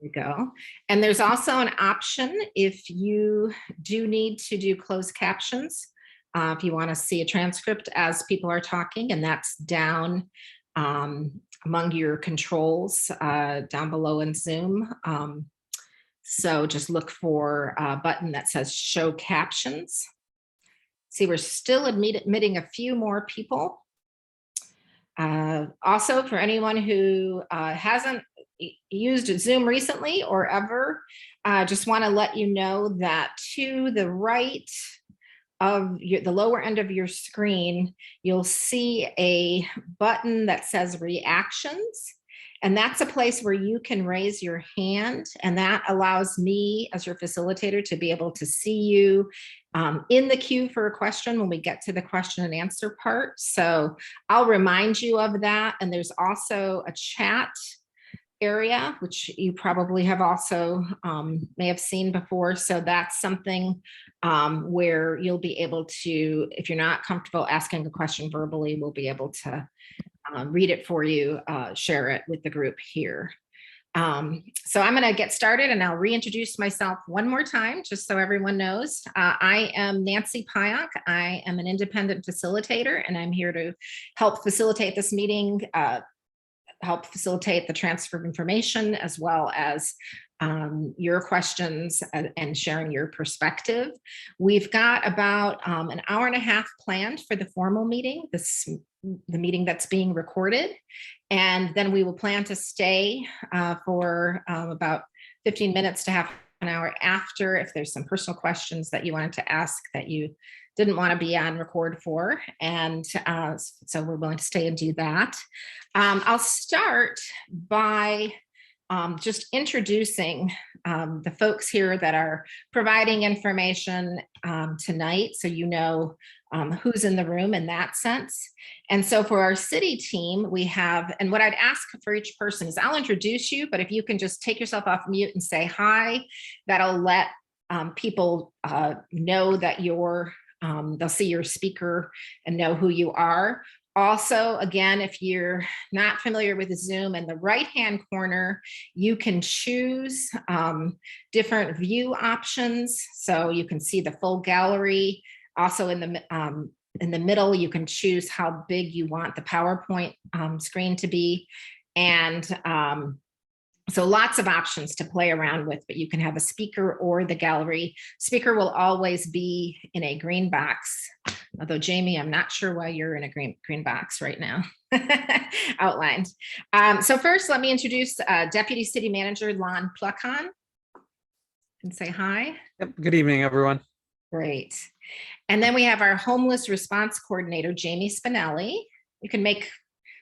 There you go. And there's also an option if you do need to do closed captions, if you want to see a transcript as people are talking, and that's down among your controls down below in Zoom. So just look for a button that says show captions. See, we're still admitting a few more people. Also, for anyone who hasn't used Zoom recently or ever, just want to let you know that to the right of the lower end of your screen, you'll see a button that says reactions. And that's a place where you can raise your hand, and that allows me as your facilitator to be able to see you in the queue for a question when we get to the question and answer part. So I'll remind you of that. And there's also a chat area, which you probably have also may have seen before. So that's something where you'll be able to, if you're not comfortable asking a question verbally, we'll be able to read it for you, share it with the group here. So I'm going to get started, and I'll reintroduce myself one more time, just so everyone knows. I am Nancy Pyock. I am an independent facilitator, and I'm here to help facilitate this meeting, help facilitate the transfer of information, as well as your questions and sharing your perspective. We've got about an hour and a half planned for the formal meeting, the meeting that's being recorded. And then we will plan to stay for about 15 minutes to half an hour after, if there's some personal questions that you wanted to ask that you didn't want to be on record for. And so we're willing to stay and do that. I'll start by just introducing the folks here that are providing information tonight, so you know who's in the room in that sense. And so for our city team, we have, and what I'd ask for each person is I'll introduce you, but if you can just take yourself off mute and say hi, that'll let people know that they'll see your speaker and know who you are. Also, again, if you're not familiar with Zoom, in the right-hand corner, you can choose different view options. So you can see the full gallery. Also in the middle, you can choose how big you want the PowerPoint screen to be. And so lots of options to play around with, but you can have a speaker or the gallery. Speaker will always be in a green box. Although Jamie, I'm not sure why you're in a green box right now, outlined. So first, let me introduce Deputy City Manager Lon Pluckhon and say hi. Yep. Good evening, everyone. Great. And then we have our Homeless Response Coordinator, Jamie Spinelli. You can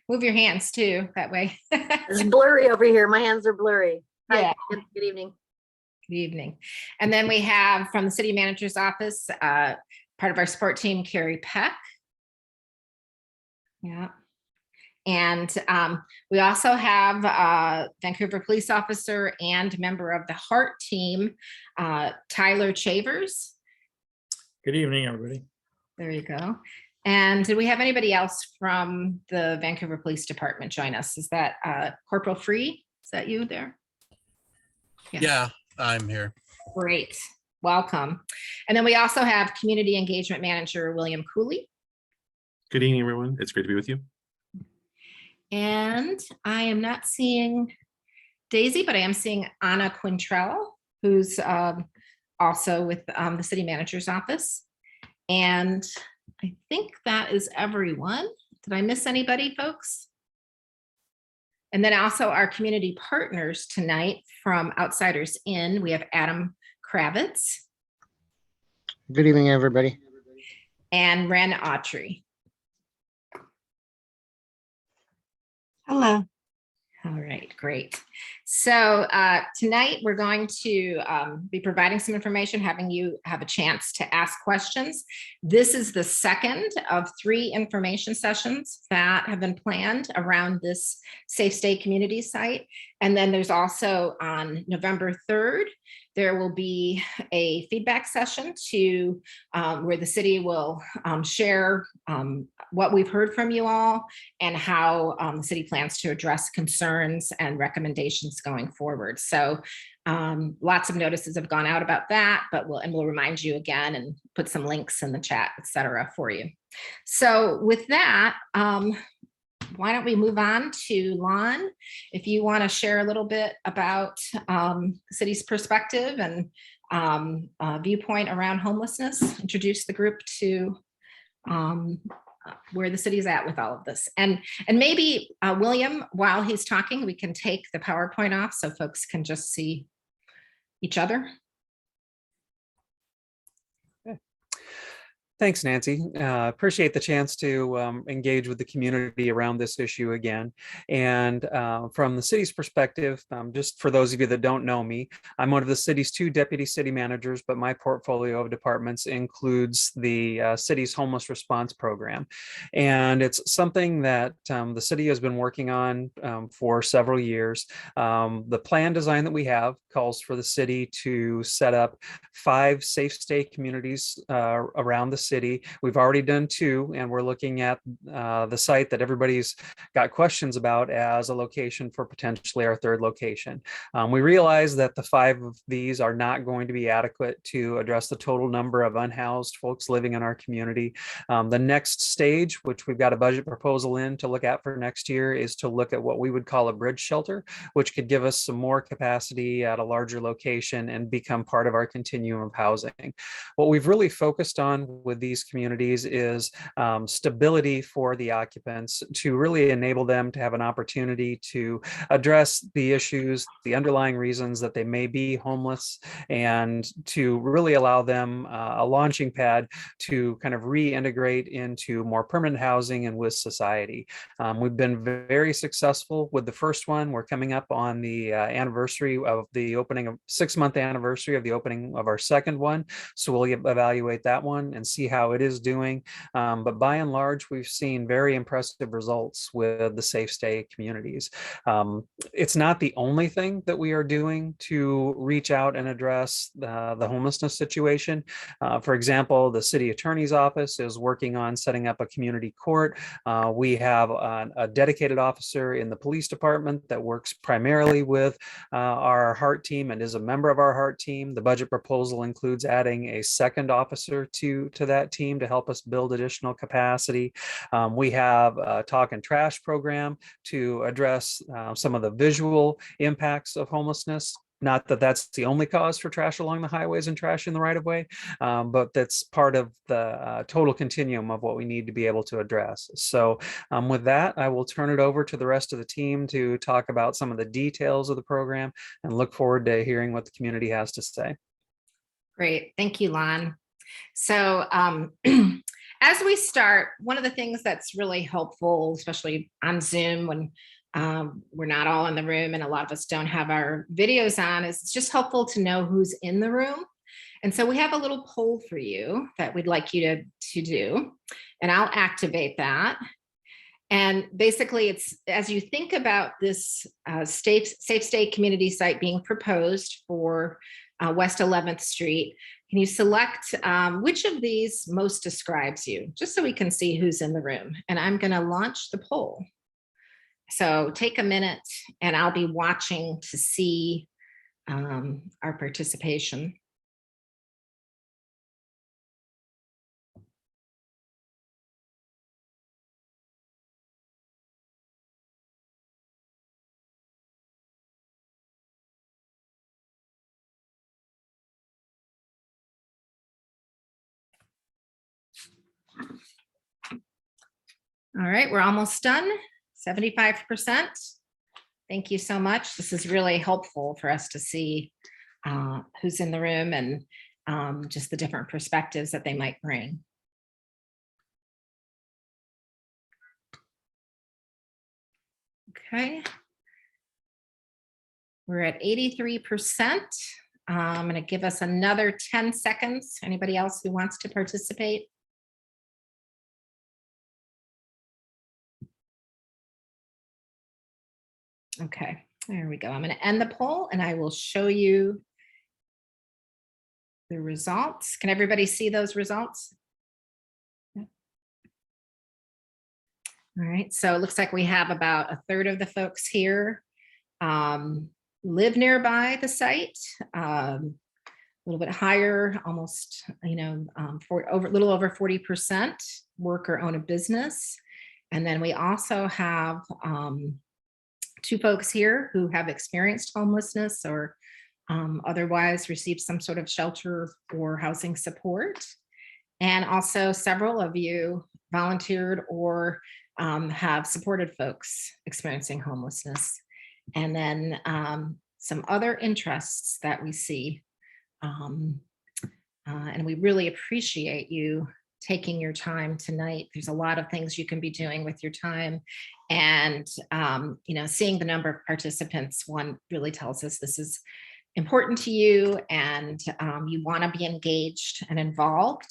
move your hands too, that way. It's blurry over here. My hands are blurry. Yeah. Hi, good evening. Good evening. And then we have from the City Manager's Office, part of our support team, Carrie Peck. Yeah. And we also have Vancouver police officer and member of the HEART team, Tyler Chavers. Good evening, everybody. There you go. And do we have anybody else from the Vancouver Police Department join us? Is that Corporal Free? Is that you there? Yeah, I'm here. Great. Welcome. And then we also have Community Engagement Manager William Cooley. Good evening, everyone. It's great to be with you. And I am not seeing Daisy, but I am seeing Anna Quintrell, who's also with the City Manager's Office. And I think that is everyone. Did I miss anybody, folks? And then also our community partners tonight from Outsiders In, we have Adam Kravitz. Good evening, everybody. And Ren Autry. Hello. All right, great. So tonight we're going to be providing some information, having you have a chance to ask questions. This is the second of 3 information sessions that have been planned around this Safe State community site. And then there's also on November 3rd, there will be a feedback session to where the city will share what we've heard from you all and how the city plans to address concerns and recommendations going forward. So lots of notices have gone out about that, but we'll remind you again and put some links in the chat, et cetera, for you. So with that, why don't we move on to Lon? If you want to share a little bit about the city's perspective and viewpoint around homelessness, introduce the group to where the city's at with all of this. And maybe William, while he's talking, we can take the PowerPoint off so folks can just see each other. Thanks, Nancy. Appreciate the chance to engage with the community around this issue again. And from the city's perspective, just for those of you that don't know me, I'm one of the city's 2 deputy city managers, but my portfolio of departments includes the city's homeless response program. And it's something that the city has been working on for several years. The plan design that we have calls for the city to set up 5 safe stay communities around the city. We've already done 2, and we're looking at the site that everybody's got questions about as a location for potentially our 3rd location. We realize that the 5 of these are not going to be adequate to address the total number of unhoused folks living in our community. The next stage, which we've got a budget proposal in to look at for next year, is to look at what we would call a bridge shelter, which could give us some more capacity at a larger location and become part of our continuum of housing. What we've really focused on with these communities is stability for the occupants, to really enable them to have an opportunity to address the issues, the underlying reasons that they may be homeless, and to really allow them a launching pad to kind of reintegrate into more permanent housing and with society. We've been very successful with the first one. We're coming up on the anniversary of the opening of 6-month anniversary of the opening of our second one. So we'll evaluate that one and see how it is doing. But by and large, we've seen very impressive results with the safe stay communities. It's not the only thing that we are doing to reach out and address the homelessness situation. For example, the city attorney's office is working on setting up a community court. We have a dedicated officer in the police department that works primarily with our HEART team and is a member of our HEART team. The budget proposal includes adding a second officer to that team to help us build additional capacity. We have a talk and trash program to address some of the visual impacts of homelessness. Not that that's the only cause for trash along the highways and trash in the right of way, but that's part of the total continuum of what we need to be able to address. So with that, I will turn it over to the rest of the team to talk about some of the details of the program and look forward to hearing what the community has to say. Great. Thank you, Lon. So as we start, one of the things that's really helpful, especially on Zoom when we're not all in the room and a lot of us don't have our videos on, is it's just helpful to know who's in the room. And so we have a little poll for you that we'd like you to do, and I'll activate that. And basically, it's as you think about this safe stay community site being proposed for West 11th Street, can you select which of these most describes you, just so we can see who's in the room? And I'm going to launch the poll. So take a minute and I'll be watching to see our participation. All right, we're almost done. 75%. Thank you so much. This is really helpful for us to see who's in the room and just the different perspectives that they might bring. Okay. We're at 83%. I'm going to give us another 10 seconds. Anybody else who wants to participate? Okay, There we go. I'm going to end the poll and I will show you the results. Can everybody see those results? Yeah. All right, so it looks like we have about a third of the folks here live nearby the site. A little bit higher, almost, for a little over 40% work or own a business. And then we also have 2 folks here who have experienced homelessness or otherwise received some sort of shelter or housing support. And also several of you volunteered or have supported folks experiencing homelessness. And then some other interests that we see. And we really appreciate you taking your time tonight. There's a lot of things you can be doing with your time. And, seeing the number of participants, one really tells us this is important to you and you want to be engaged and involved.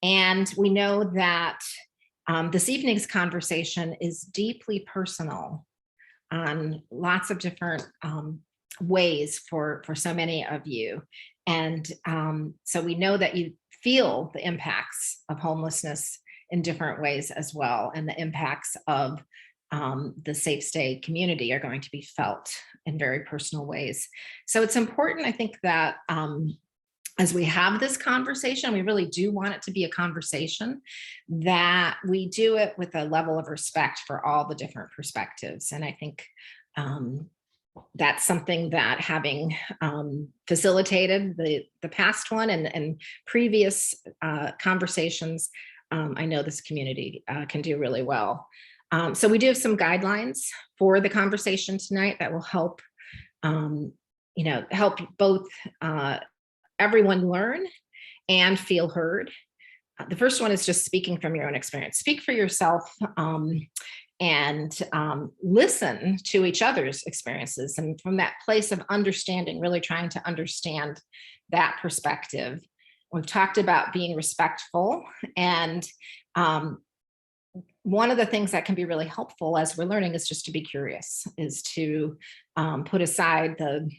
And we know that this evening's conversation is deeply personal on lots of different ways for so many of you. And so we know that you feel the impacts of homelessness in different ways as well. And the impacts of the Safe Stay community are going to be felt in very personal ways. So it's important, I think, that as we have this conversation, we really do want it to be a conversation, that we do it with a level of respect for all the different perspectives. And I think that's something that, having facilitated the past one and previous conversations, I know this community can do really well. So we do have some guidelines for the conversation tonight that will help, help both everyone learn and feel heard. The first one is just speaking from your own experience. Speak for yourself and listen to each other's experiences. And from that place of understanding, really trying to understand that perspective. We've talked about being respectful, and one of the things that can be really helpful as we're learning is just to be curious, is to put aside the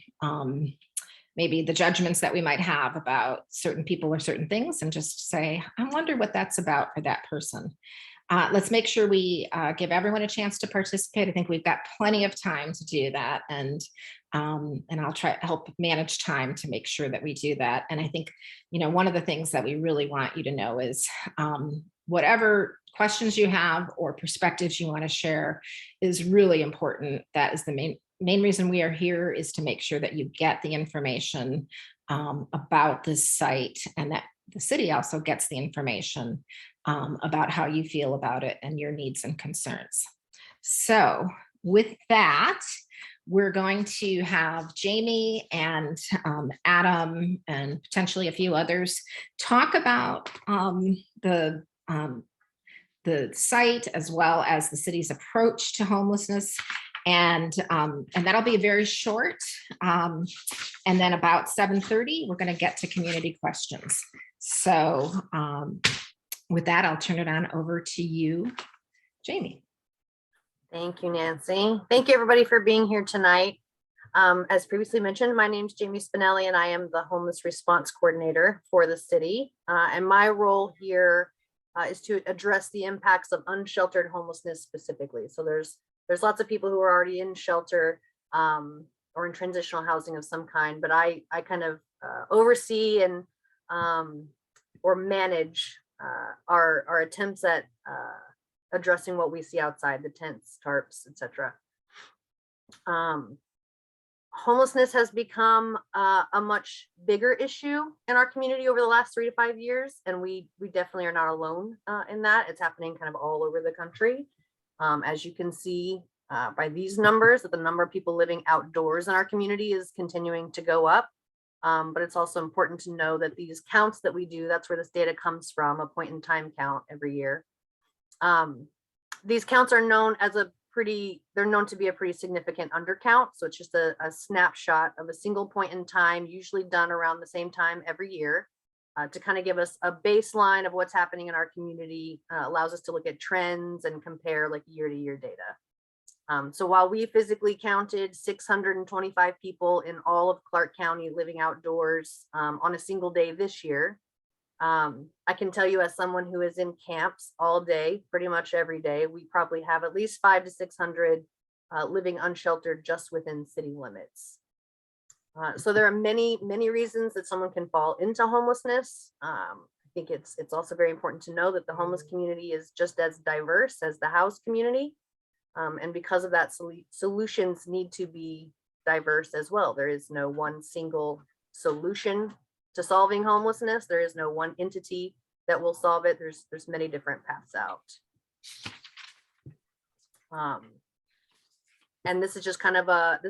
maybe the judgments that we might have about certain people or certain things, and just say, I wonder what that's about for that person. Let's make sure we give everyone a chance to participate. I think we've got plenty of time to do that. And I'll try to help manage time to make sure that we do that. And I think, one of the things that we really want you to know is whatever questions you have or perspectives you want to share is really important. That is the main reason we are here, is to make sure that you get the information about this site, and that the city also gets the information about how you feel about it and your needs and concerns. So with that, we're going to have Jamie and Adam and potentially a few others talk about the site, as well as the city's approach to homelessness. And that'll be very short. And then about 7:30, we're going to get to community questions. So with that, I'll turn it on over to you, Jamie. Thank you, Nancy. Thank you, everybody, for being here tonight. As previously mentioned, my name is Jamie Spinelli, and I am the homeless response coordinator for the city. And my role here is to address the impacts of unsheltered homelessness specifically. So there's lots of people who are already in shelter or in transitional housing of some kind, but I kind of oversee and or manage our attempts at addressing what we see outside, the tents, tarps, etc. Homelessness has become a much bigger issue in our community over the last 3 to 5 years, and we definitely are not alone in that. It's happening kind of all over the country. As you can see by these numbers, that the number of people living outdoors in our community is continuing to go up. But it's also important to know that these counts that we do, that's where this data comes from, a point in time count every year. These counts are known as they're known to be a pretty significant undercount. So it's just a snapshot of a single point in time, usually done around the same time every year, to kind of give us a baseline of what's happening in our community, allows us to look at trends and compare like year-to-year data. So while we physically counted 625 people in all of Clark County living outdoors on a single day this year, I can tell you as someone who is in camps all day, pretty much every day, we probably have at least 500 to 600 living unsheltered just within city limits. So there are many reasons that someone can fall into homelessness. I think it's also very important to know that the homeless community is just as diverse as the house community. And because of that, solutions need to be diverse as well. There is no one single solution to solving homelessness. There is no one entity that will solve it. There's many different paths out. And this is just kind of a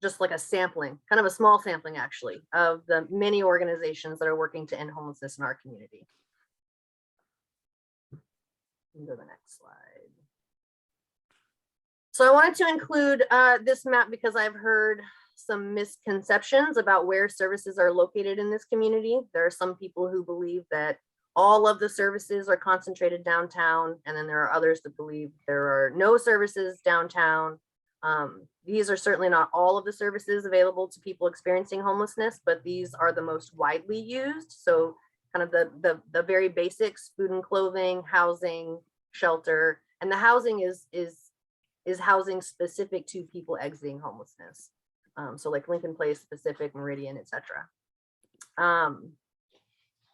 just like a sampling, kind of a small sampling actually, of the many organizations that are working to end homelessness in our community. Go to the next slide. So I wanted to include this map because I've heard some misconceptions about where services are located in this community. There are some people who believe that all of the services are concentrated downtown, and then there are others that believe there are no services downtown. These are certainly not all of the services available to people experiencing homelessness, but these are the most widely used. So kind of the very basics: food and clothing, housing, shelter, and the housing is housing specific to people exiting homelessness. So like Lincoln Place, Pacific, Meridian, etc.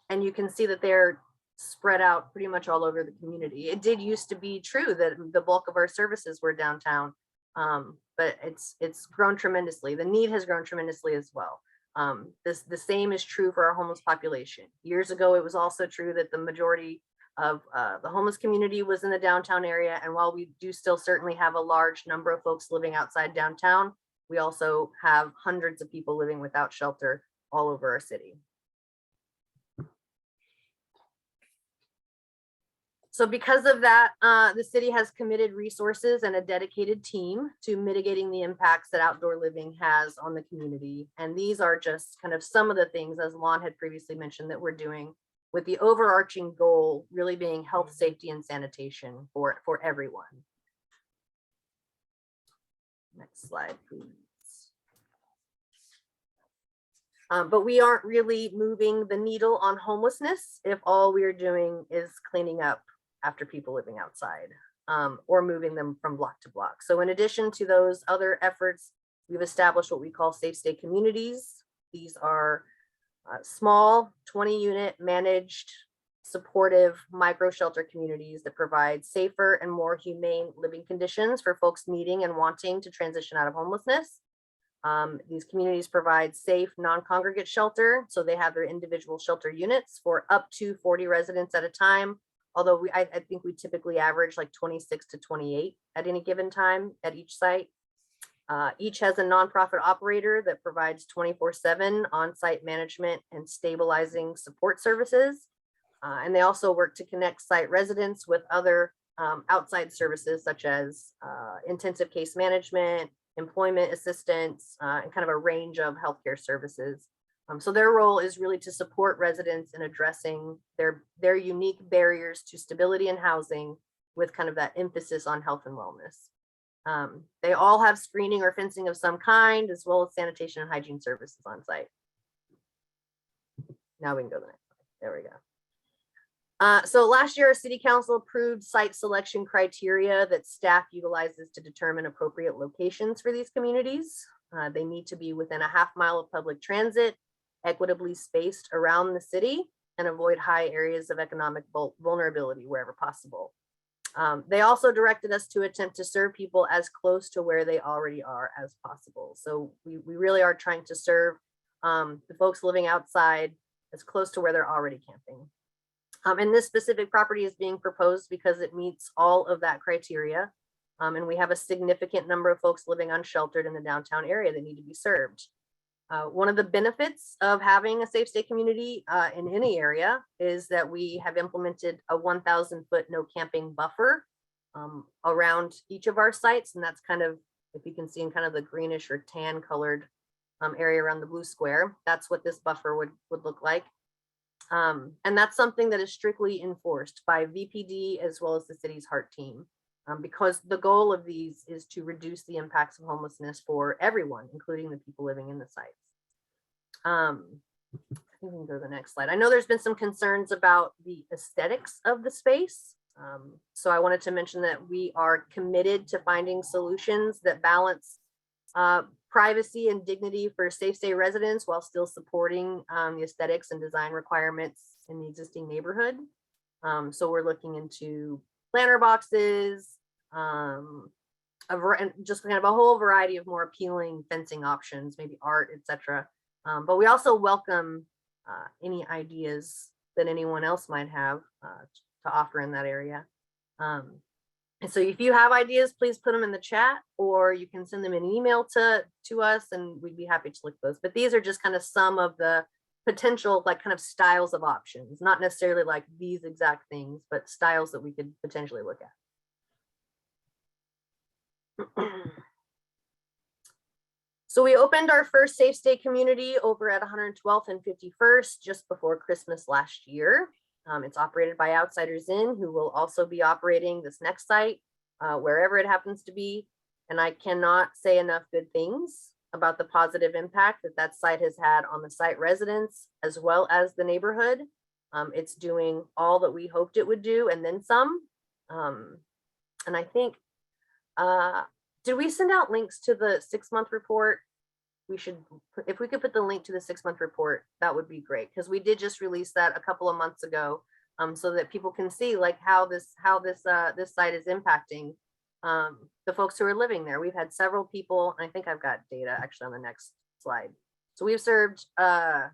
And you can see that they're spread out pretty much all over the community. It did used to be true that the bulk of our services were downtown, but it's grown tremendously. The need has grown tremendously as well. The same is true for our homeless population. Years ago, it was also true that the majority of the homeless community was in the downtown area. And while we do still certainly have a large number of folks living outside downtown, we also have hundreds of people living without shelter all over our city. So because of that, the city has committed resources and a dedicated team to mitigating the impacts that outdoor living has on the community. And these are just kind of some of the things, as Lon had previously mentioned, that we're doing, with the overarching goal really being health, safety, and sanitation for everyone. Next slide, please. But we aren't really moving the needle on homelessness if all we are doing is cleaning up after people living outside, or moving them from block to block. So in addition to those other efforts, we've established what we call safe stay communities. These are small 20-unit managed supportive micro shelter communities that provide safer and more humane living conditions for folks needing and wanting to transition out of homelessness. These communities provide safe non-congregate shelter, so they have their individual shelter units for up to 40 residents at a time. Although I think we typically average like 26 to 28 at any given time at each site. Each has a nonprofit operator that provides 24/7 on-site management and stabilizing support services. And they also work to connect site residents with other outside services such as intensive case management, employment assistance, and kind of a range of healthcare services. So their role is really to support residents in addressing their unique barriers to stability and housing, with kind of that emphasis on health and wellness. They all have screening or fencing of some kind, as well as sanitation and hygiene services on site. Now we can go to the next slide. There we go. So last year, our city council approved site selection criteria that staff utilizes to determine appropriate locations for these communities. They need to be within a half mile of public transit, equitably spaced around the city, and avoid high areas of economic vulnerability wherever possible. They also directed us to attempt to serve people as close to where they already are as possible. So we really are trying to serve the folks living outside as close to where they're already camping. And this specific property is being proposed because it meets all of that criteria. And we have a significant number of folks living unsheltered in the downtown area that need to be served. One of the benefits of having a safe stay community in any area is that we have implemented a 1,000-foot no camping buffer around each of our sites. And that's kind of, if you can see in kind of the greenish or tan colored area around the blue square, that's what this buffer would look like. And that's something that is strictly enforced by VPD as well as the city's HEART team. Because the goal of these is to reduce the impacts of homelessness for everyone, including the people living in the sites. We can go to the next slide. I know there's been some concerns about the aesthetics of the space. So I wanted to mention that we are committed to finding solutions that balance privacy and dignity for Safe Stay residents while still supporting the aesthetics and design requirements in the existing neighborhood. So we're looking into planter boxes, and just kind of a whole variety of more appealing fencing options, maybe art, etc. But we also welcome any ideas that anyone else might have to offer in that area. And so if you have ideas, please put them in the chat, or you can send them in an email to us, and we'd be happy to look at those. But these are just kind of some of the potential like kind of styles of options, not necessarily like these exact things, but styles that we could potentially look at. So we opened our first Safe Stay community over at 112th and 51st just before Christmas last year. It's operated by Outsiders Inn, who will also be operating this next site wherever it happens to be. And I cannot say enough good things about the positive impact that that site has had on the site residents as well as the neighborhood. It's doing all that we hoped it would do and then some. And I think, did we send out links to the 6-month report? We should, if we could put the link to the 6-month report, that would be great, because we did just release that a couple of months ago, so that people can see like how this site is impacting the folks who are living there. We've had several people, and I think I've got data actually on the next slide. So we've served a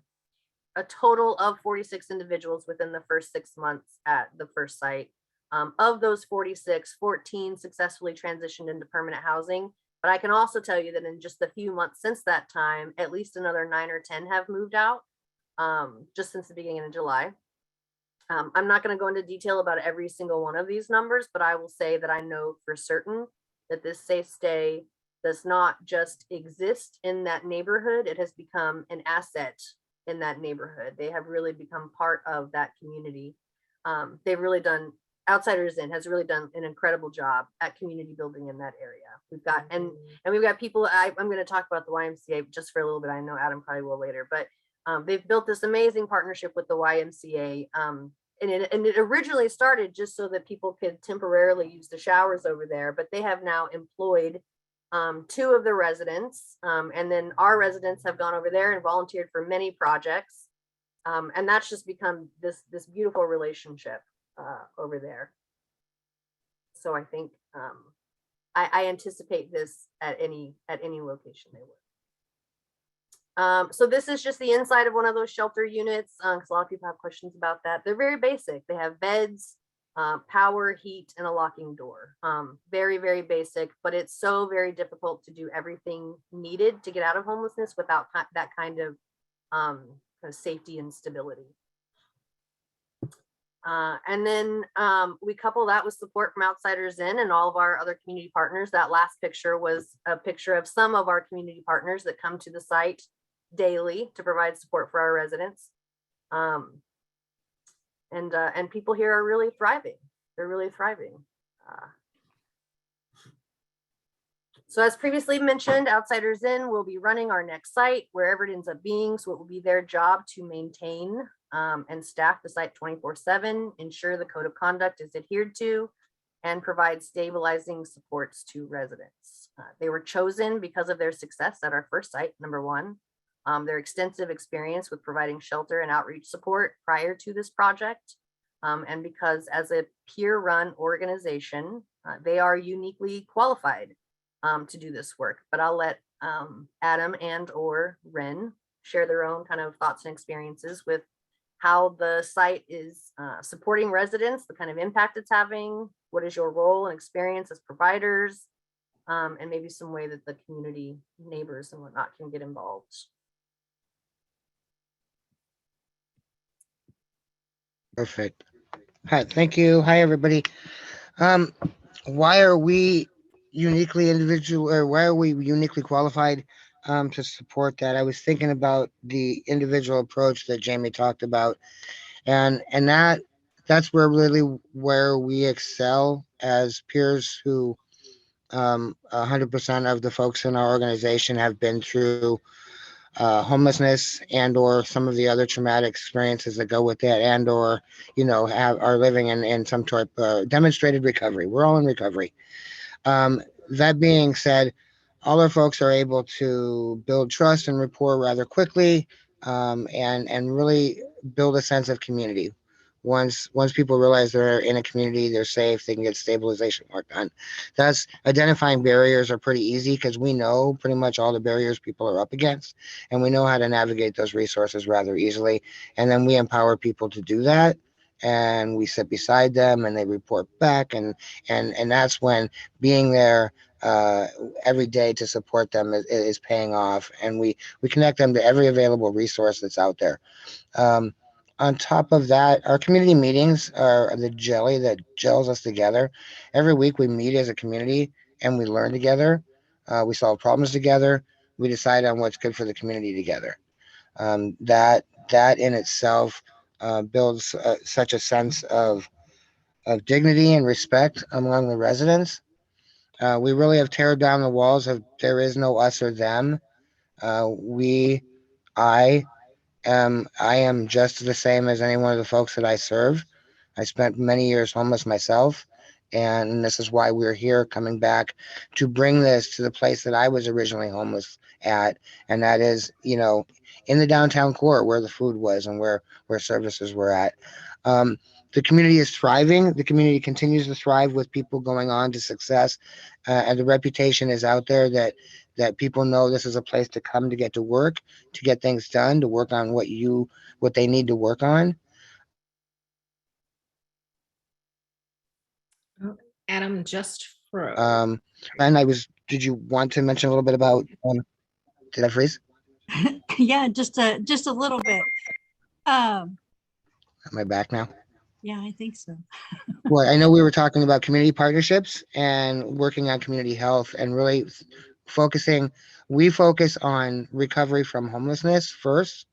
total of 46 individuals within the first 6 months at the first site. Of those 46, 14 successfully transitioned into permanent housing. But I can also tell you that in just the few months since that time, at least another 9 or 10 have moved out just since the beginning of July. I'm not going to go into detail about every single one of these numbers, but I will say that I know for certain that this Safe Stay does not just exist in that neighborhood. It has become an asset in that neighborhood. They have really become part of that community. They've really done, Outsiders Inn has really done an incredible job at community building in that area. We've got, and we've got people, I'm going to talk about the YMCA just for a little bit. I know Adam probably will later, but they've built this amazing partnership with the YMCA. And it originally started just so that people could temporarily use the showers over there, but they have now employed 2 of the residents. And then our residents have gone over there and volunteered for many projects. And that's just become this beautiful relationship over there. So I think I anticipate this at any location they would. So this is just the inside of one of those shelter units, because a lot of people have questions about that. They're very basic. They have beds, power, heat, and a locking door. Very, very basic, but it's so very difficult to do everything needed to get out of homelessness without that kind of safety and stability. And then we couple that with support from Outsiders Inn and all of our other community partners. That last picture was a picture of some of our community partners that come to the site daily to provide support for our residents. And people here are really thriving. They're really thriving. So as previously mentioned, Outsiders Inn will be running our next site wherever it ends up being. So it will be their job to maintain and staff the site 24/7, ensure the code of conduct is adhered to, and provide stabilizing supports to residents. They were chosen because of their success at our first site, number 1, their extensive experience with providing shelter and outreach support prior to this project, and because as a peer-run organization, they are uniquely qualified to do this work. But I'll let Adam and or Ren share their own kind of thoughts and experiences with how the site is supporting residents, the kind of impact it's having, what is your role and experience as providers, and maybe some way that the community neighbors and whatnot can get involved. Perfect. Hi, thank you. Hi, everybody. Why are we uniquely individual, or why are we uniquely qualified to support that. I was thinking about the individual approach that Jamie talked about, and that's where we excel as peers who 100% of the folks in our organization have been through homelessness and or some of the other traumatic experiences that go with that, and or are living in some type of demonstrated recovery. We're all in recovery. That being said, all our folks are able to build trust and rapport rather quickly, and really build a sense of community. Once people realize they're in a community, they're safe, they can get stabilization work done. That's identifying barriers are pretty easy because we know pretty much all the barriers people are up against, and we know how to navigate those resources rather easily. And then we empower people to do that, and we sit beside them, and they report back, and that's when being there uh, every day to support them is paying off, and we connect them to every available resource that's out there. um, on top of that, our community meetings are the jelly that gels us together. Every week we meet as a community and we learn together. We solve problems together. We decide on what's good for the community together. That in itself builds such a sense of dignity and respect among the residents. We really have teared down the walls of there is no us or them. We, I I am just the same as any one of the folks that I serve. I spent many years homeless myself, and this is why we're here coming back to bring this to the place that I was originally homeless at, and that is, in the downtown core where the food was and where services were at. Um, the community is thriving. The community continues to thrive with people going on to success, and the reputation is out there that people know this is a place to come to get to work, to get things done, to work on what they need to work on. Oh, Adam just froze. And did you want to mention a little bit about, did I freeze? Yeah, just a little bit. Am I back now? Yeah, I think so. Well, I know we were talking about community partnerships and working on community health and really focusing, we focus on recovery from homelessness first,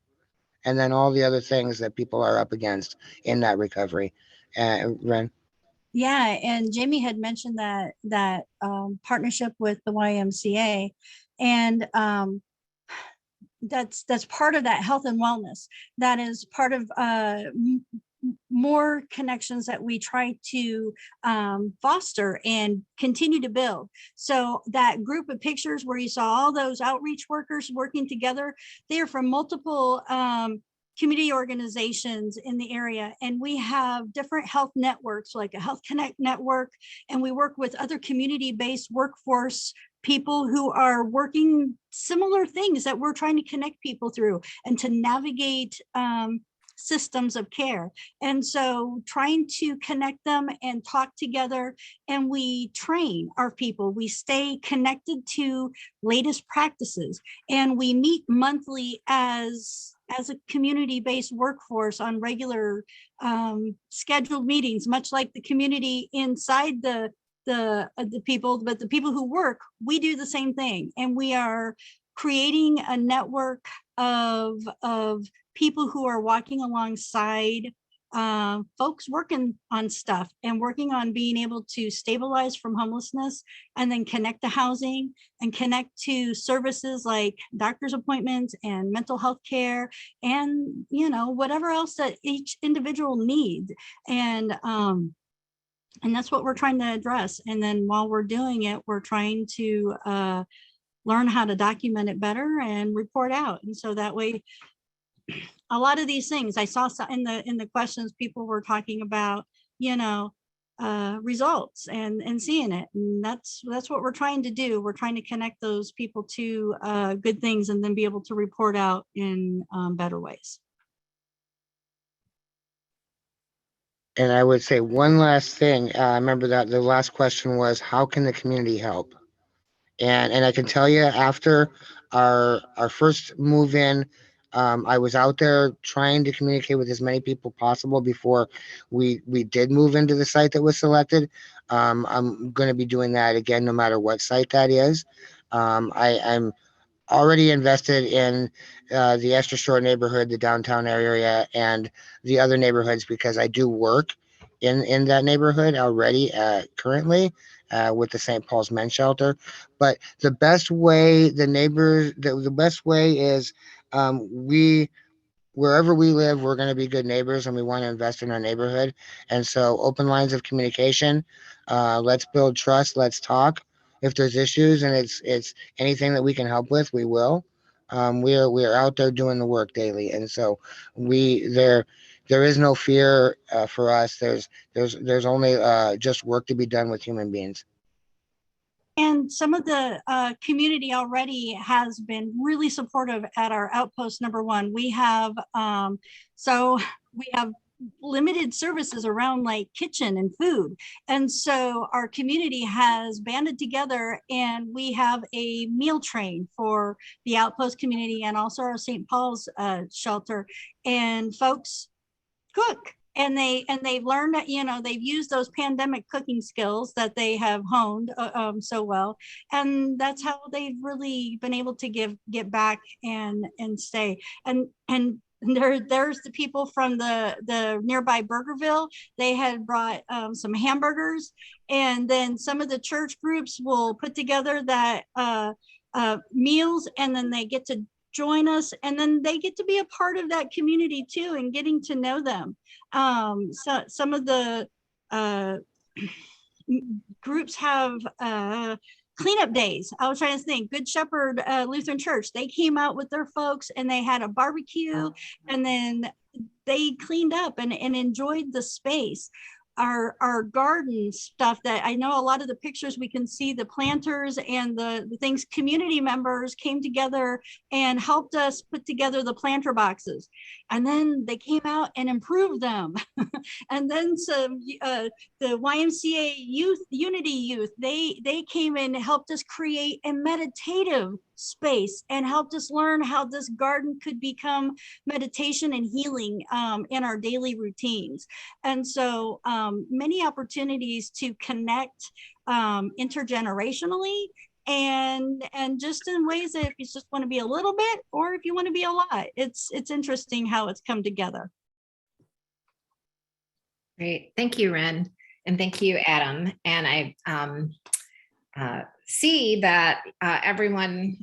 and then all the other things that people are up against in that recovery. Ren? Yeah, and Jamie had mentioned that partnership with the YMCA, and that's part of that health and wellness. That is part of more connections that we try to foster and continue to build. So that group of pictures where you saw all those outreach workers working together, they are from multiple community organizations in the area, and we have different health networks like a Health Connect network, and we work with other community-based workforce people who are working similar things that we're trying to connect people through and to navigate systems of care. And so trying to connect them and talk together, and we train our people, we stay connected to latest practices, and we meet monthly as a community-based workforce on regular scheduled meetings, much like the community inside the people, but the people who work, we do the same thing. And we are creating a network of people who are walking alongside folks working on stuff and working on being able to stabilize from homelessness, and then connect to housing and connect to services like doctor's appointments and mental health care, and whatever else that each individual needs. And that's what we're trying to address. And then while we're doing it, we're trying to learn how to document it better and report out. And so that way, a lot of these things I saw in the questions, people were talking about, results and seeing it. And that's what we're trying to do. We're trying to connect those people to good things and then be able to report out in better ways. And I would say one last thing. I remember that the last question was, how can the community help? And I can tell you, after our first move in, I was out there trying to communicate with as many people possible before we did move into the site that was selected. I'm going to be doing that again, no matter what site that is. I'm already invested in the Esther Shore neighborhood, the downtown area, and the other neighborhoods because I do work in that neighborhood already currently with the St. Paul's Men's Shelter. But the best way the best way is we wherever we live, we're going to be good neighbors and we want to invest in our neighborhood. And so open lines of communication. Let's build trust. Let's talk. If there's issues and it's anything that we can help with, we will. We are out there doing the work daily. And so there is no fear for us. There's only just work to be done with human beings. And some of the community already has been really supportive at our outpost number 1. We have limited services around like kitchen and food. And so our community has banded together and we have a meal train for the outpost community and also our St. Paul's shelter. And folks cook. And they've learned that, they've used those pandemic cooking skills that they have honed so well. And that's how they've really been able to get back and stay. And there's the people from the nearby Burgerville. They had brought some hamburgers, and then some of the church groups will put together that meals, and then they get to join us, and then they get to be a part of that community too and getting to know them. So some of the groups have cleanup days. I was trying to think, Good Shepherd Lutheran Church, they came out with their folks and they had a barbecue, and then they cleaned up and enjoyed the space. Our garden stuff that I know a lot of the pictures we can see the planters and the things, community members came together and helped us put together the planter boxes. And then they came out and improved them. And then the YMCA Unity Youth, they came in and helped us create a meditative space and helped us learn how this garden could become meditation and healing in our daily routines. And so many opportunities to connect intergenerationally and just in ways that if you just want to be a little bit or if you want to be a lot. It's interesting how it's come together. Great. Thank you, Ren. And thank you, Adam. And I see that everyone,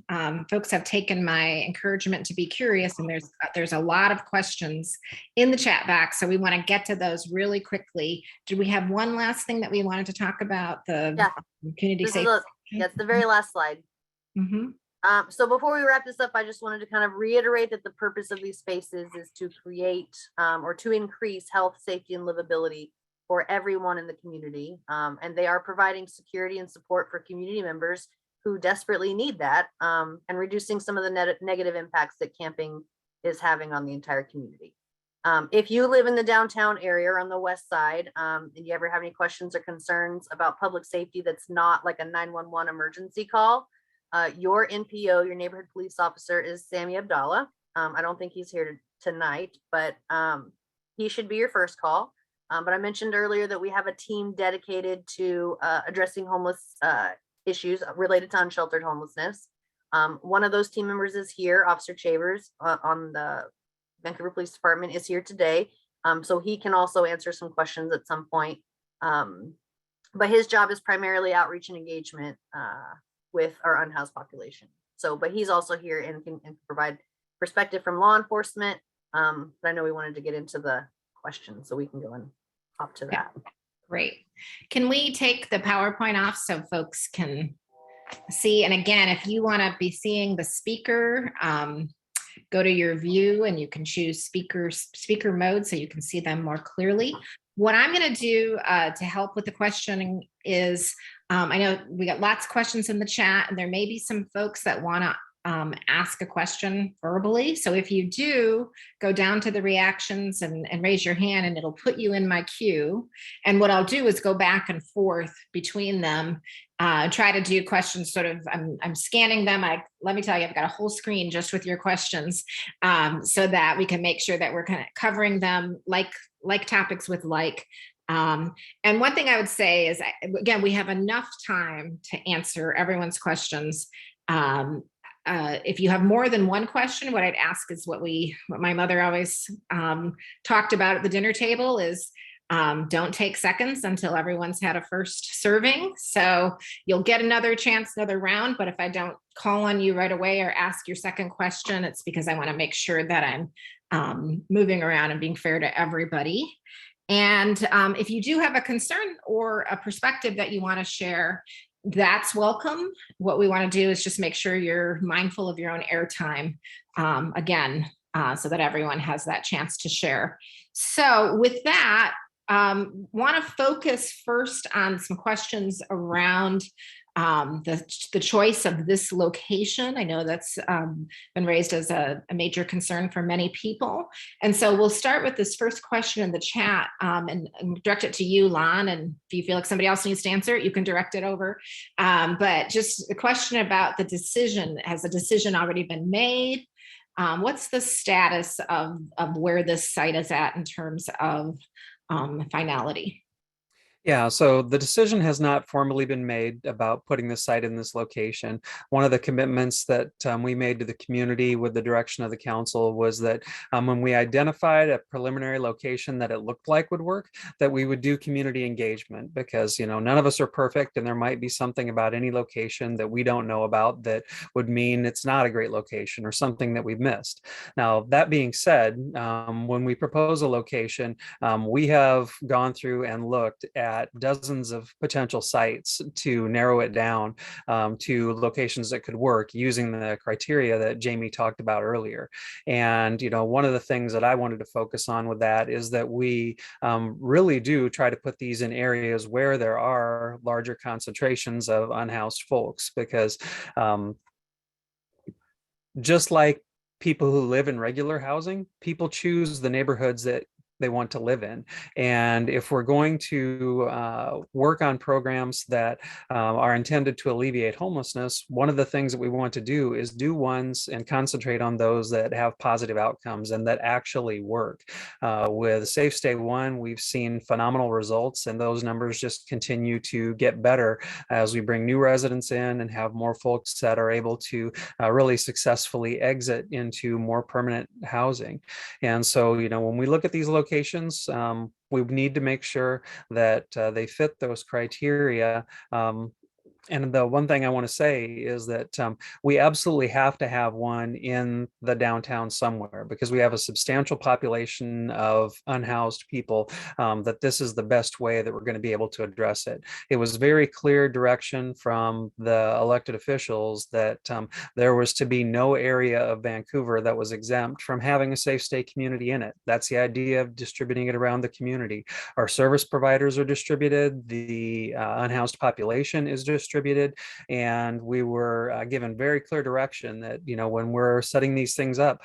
folks have taken my encouragement to be curious, and there's a lot of questions in the chat box. So we want to get to those really quickly. Do we have one last thing that we wanted to talk about? The community safety? That's the very last slide. Mm-hmm. So before we wrap this up, I just wanted to kind of reiterate that the purpose of these spaces is to create or to increase health, safety, and livability for everyone in the community. And they are providing security and support for community members who desperately need that, and reducing some of the negative impacts that camping is having on the entire community. If you live in the downtown area or on the west side, and you ever have any questions or concerns about public safety that's not like a 911 emergency call, your NPO, your neighborhood police officer, is Sammy Abdallah. I don't think he's here tonight, but he should be your first call. But I mentioned earlier that we have a team dedicated to addressing homeless issues related to unsheltered homelessness. One of those team members is here, Officer Chavers on the Vancouver Police Department is here today. So he can also answer some questions at some point. But his job is primarily outreach and engagement with our unhoused population. So, but he's also here and can provide perspective from law enforcement. But I know we wanted to get into the questions, so we can go and hop to that. Great. Can we take the PowerPoint off so folks can see? And again, if you want to be seeing the speaker, go to your view and you can choose speaker mode so you can see them more clearly. What I'm going to do to help with the questioning is, I know we got lots of questions in the chat, and there may be some folks that want to ask a question verbally. So if you do, go down to the reactions and raise your hand, and it'll put you in my queue. And what I'll do is go back and forth between them, try to do questions sort of, I'm scanning them. Let me tell you, I've got a whole screen just with your questions, so that we can make sure that we're kind of covering them like topics with like. And one thing I would say is, again, we have enough time to answer everyone's questions. if you have more than one question, what I'd ask is what my mother always talked about at the dinner table is don't take seconds until everyone's had a first serving. So you'll get another chance, another round. But if I don't call on you right away or ask your second question, it's because I want to make sure that I'm moving around and being fair to everybody. And if you do have a concern or a perspective that you want to share, that's welcome. What we want to do is just make sure you're mindful of your own airtime, again, so that everyone has that chance to share. So with that, want to focus first on some questions around the choice of this location. I know that's been raised as a major concern for many people. And so we'll start with this first question in the chat and direct it to you, Lon. And if you feel like somebody else needs to answer it, you can direct it over. But just a question about the decision. Has the decision already been made? What's the status of where this site is at in terms of finality? Yeah, so the decision has not formally been made about putting the site in this location. One of the commitments that we made to the community with the direction of the council was that when we identified a preliminary location that it looked like would work, that we would do community engagement, because none of us are perfect, and there might be something about any location that we don't know about that would mean it's not a great location or something that we've missed. Now, that being said, when we propose a location, we have gone through and looked at dozens of potential sites to narrow it down to locations that could work using the criteria that Jamie talked about earlier. And, one of the things that I wanted to focus on with that is that we really do try to put these in areas where there are larger concentrations of unhoused folks, because just like people who live in regular housing, people choose the neighborhoods that they want to live in. And if we're going to work on programs that are intended to alleviate homelessness, one of the things that we want to do is do ones and concentrate on those that have positive outcomes and that actually work. With Safe Stay 1, we've seen phenomenal results, and those numbers just continue to get better as we bring new residents in and have more folks that are able to really successfully exit into more permanent housing. And so, when we look at these locations, we need to make sure that they fit those criteria. And the one thing I want to say is that we absolutely have to have one in the downtown somewhere, because we have a substantial population of unhoused people, that this is the best way that we're going to be able to address it. It was very clear direction from the elected officials that there was to be no area of Vancouver that was exempt from having a safe stay community in it. That's the idea of distributing it around the community. Our service providers are distributed, the unhoused population is distributed, and we were given very clear direction that when we're setting these things up,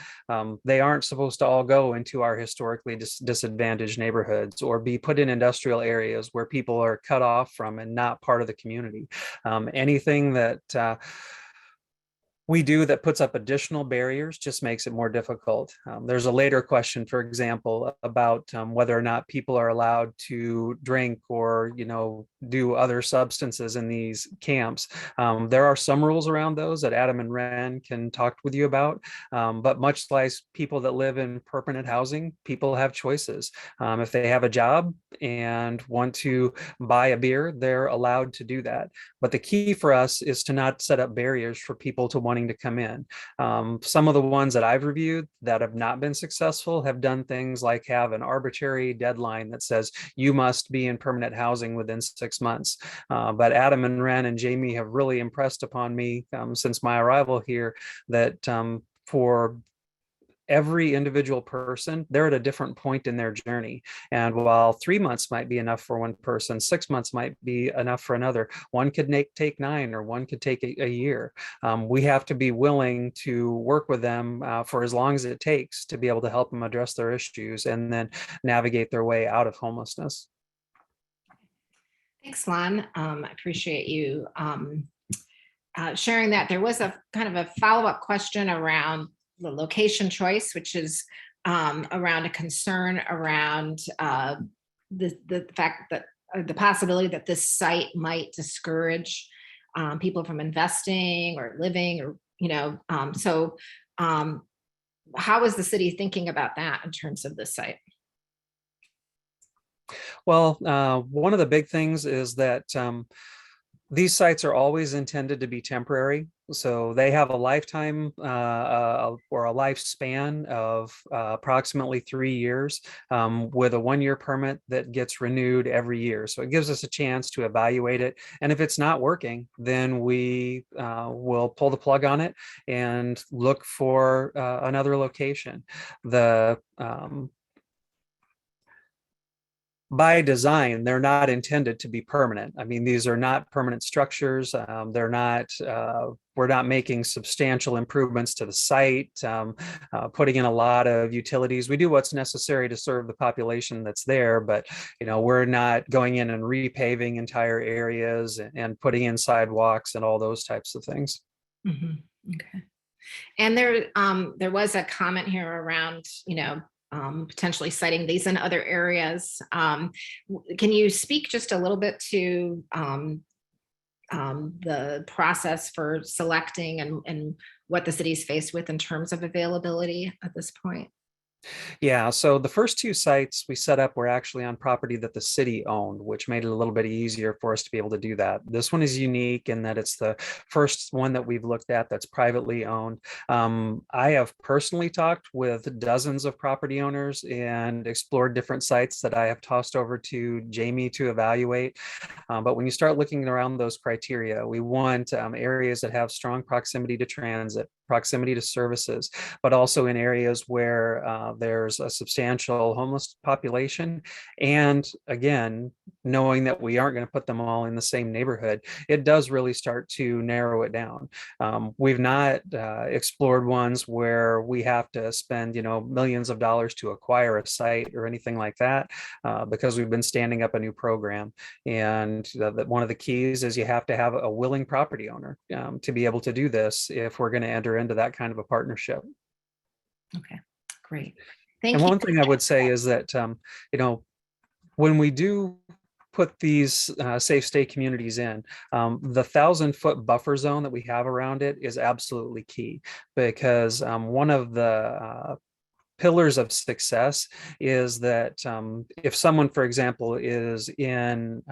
they aren't supposed to all go into our historically disadvantaged neighborhoods or be put in industrial areas where people are cut off from and not part of the community. Anything that we do that puts up additional barriers just makes it more difficult. There's a later question, for example, about whether or not people are allowed to drink or, do other substances in these camps. There are some rules around those that Adam and Ren can talk with you about, but much like people that live in permanent housing, people have choices. If they have a job and want to buy a beer, they're allowed to do that. But the key for us is to not set up barriers for people to wanting to come in. Some of the ones that I've reviewed that have not been successful have done things like have an arbitrary deadline that says you must be in permanent housing within 6 months. But Adam and Ren and Jamie have really impressed upon me since my arrival here that for every individual person, they're at a different point in their journey. And while 3 months might be enough for one person, 6 months might be enough for another. One could take 9, or one could take a year. We have to be willing to work with them for as long as it takes to be able to help them address their issues and then navigate their way out of homelessness. Thanks, Lon. I appreciate you sharing that. There was a kind of a follow-up question around the location choice, which is around a concern around the fact that the possibility that this site might discourage people from investing or living or so how is the city thinking about that in terms of this site? Well, one of the big things is that these sites are always intended to be temporary. So they have a lifetime or a lifespan of approximately 3 years with a 1-year permit that gets renewed every year. So it gives us a chance to evaluate it. And if it's not working, then we will pull the plug on it and look for another location. By design, they're not intended to be permanent. I mean, these are not permanent structures. They're not, we're not making substantial improvements to the site, putting in a lot of utilities. We do what's necessary to serve the population that's there, but we're not going in and repaving entire areas and putting in sidewalks and all those types of things. Okay. And there was a comment here around, potentially citing these in other areas. Can you speak just a little bit to the process for selecting and what the city's faced with in terms of availability at this point? Yeah, so the first 2 sites we set up were actually on property that the city owned, which made it a little bit easier for us to be able to do that. This one is unique in that it's the first one that we've looked at that's privately owned. I have personally talked with dozens of property owners and explored different sites that I have tossed over to Jamie to evaluate. But when you start looking around those criteria, we want areas that have strong proximity to transit, proximity to services, but also in areas where there's a substantial homeless population. And again, knowing that we aren't going to put them all in the same neighborhood, it does really start to narrow it down. We've not explored ones where we have to spend, millions of dollars to acquire a site or anything like that, because we've been standing up a new program. And one of the keys is you have to have a willing property owner to be able to do this if we're going to enter into that kind of a partnership. Okay, great. Thank And you. one thing I would say is that, when we do put these safe stay communities in, the 1,000-foot buffer zone that we have around it is absolutely key, because one of the pillars of success is that if someone, for example, is in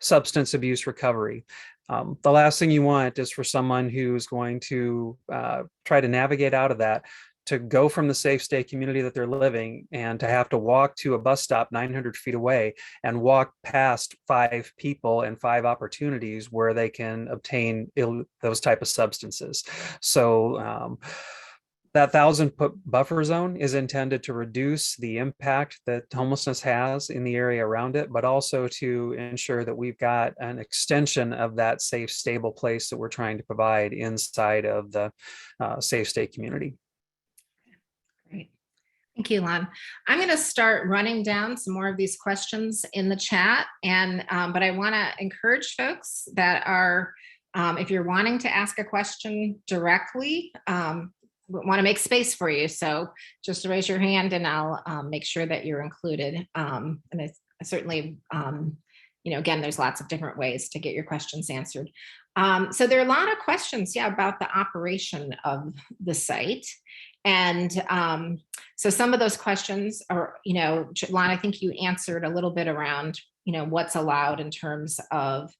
substance abuse recovery, the last thing you want is for someone who's going to try to navigate out of that to go from the safe stay community that they're living and to have to walk to a bus stop 900 feet away and walk past 5 people and 5 opportunities where they can obtain those type of substances. So that 1,000-foot buffer zone is intended to reduce the impact that homelessness has in the area around it, but also to ensure that we've got an extension of that safe, stable place that we're trying to provide inside of the safe stay community. Great. Thank you, Lon. I'm going to start running down some more of these questions in the chat, but I want to encourage folks that are, if you're wanting to ask a question directly, want to make space for you. So just raise your hand and I'll make sure that you're included. And I certainly, again, there's lots of different ways to get your questions answered. So there are a lot of questions, about the operation of the site. And so some of those questions are, Lon, I think you answered a little bit around, what's allowed in terms of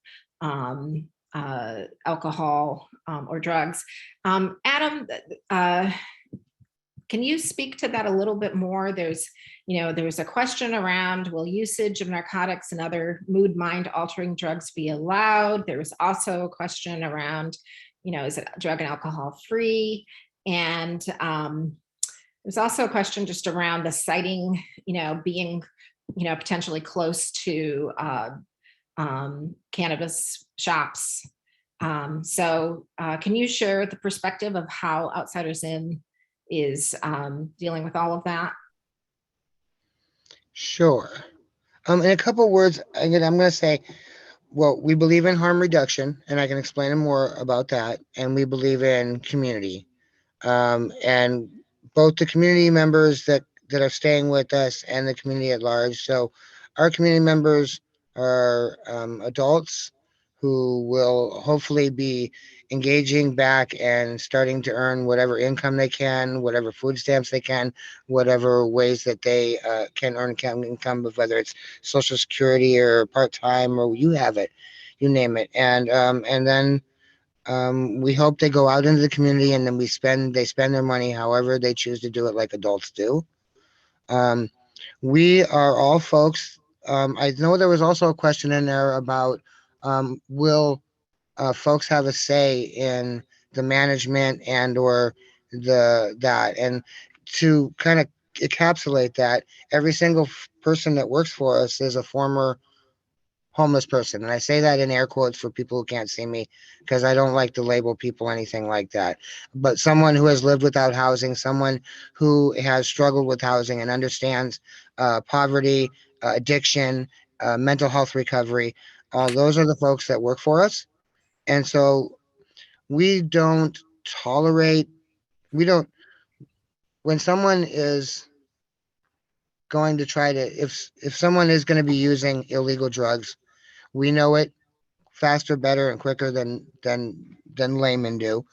alcohol or drugs. Adam, can you speak to that a little bit more? There's a question around, will usage of narcotics and other mood, mind altering drugs be allowed? There was also a question around, is it drug and alcohol free? And there's also a question just around the siting, being, potentially close to cannabis shops. So can you share the perspective of how Outsiders In is dealing with all of that? Sure. In a couple words, again, I'm going to say, well, we believe in harm reduction, and I can explain more about that. And we believe in community. And both the community members that are staying with us and the community at large. So our community members are adults who will hopefully be engaging back and starting to earn whatever income they can, whatever food stamps they can, whatever ways that they can earn income, whether it's Social Security or part-time or you have it, you name it. And then we hope they go out into the community and then they spend their money however they choose to do it, like adults do. We are all folks. I know there was also a question in there about will folks have a say in the management and or that, and to kind of encapsulate that, every single person that works for us is a former homeless person. And I say that in air quotes for people who can't see me because I don't like to label people anything like that. But someone who has lived without housing, someone who has struggled with housing and understands poverty, addiction, mental health recovery, those are the folks that work for us. And so we don't tolerate, we don't, when someone is going to try to, if someone is going to be using illegal drugs, we know it faster, better, and quicker than laymen do.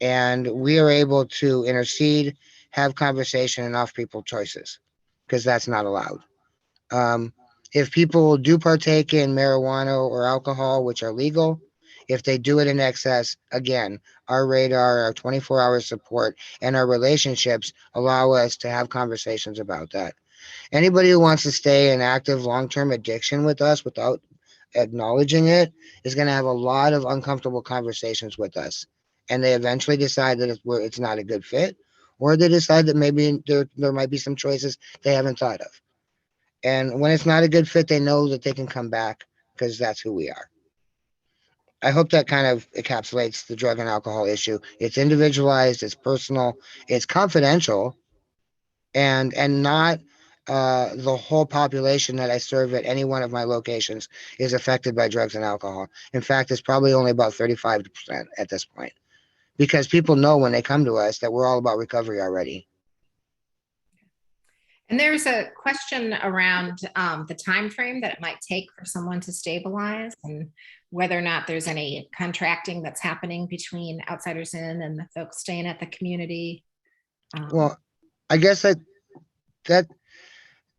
And we are able to intercede, have conversation, and offer people choices because that's not allowed. If people do partake in marijuana or alcohol, which are legal, if they do it in excess, again, our radar, our 24-hour support, and our relationships allow us to have conversations about that. Anybody who wants to stay in active long-term addiction with us without acknowledging it is going to have a lot of uncomfortable conversations with us. And they eventually decide that it's not a good fit, or they decide that maybe there might be some choices they haven't thought of. And when it's not a good fit, they know that they can come back because that's who we are. I hope that kind of encapsulates the drug and alcohol issue. It's individualized, it's personal, it's confidential, and not the whole population that I serve at any one of my locations is affected by drugs and alcohol. In fact, it's probably only about 35% at this point because people know when they come to us that we're all about recovery already. And there's a question around the time frame that it might take for someone to stabilize, and whether or not there's any contracting that's happening between Outsiders Inn and the folks staying at the community. Well, I guess that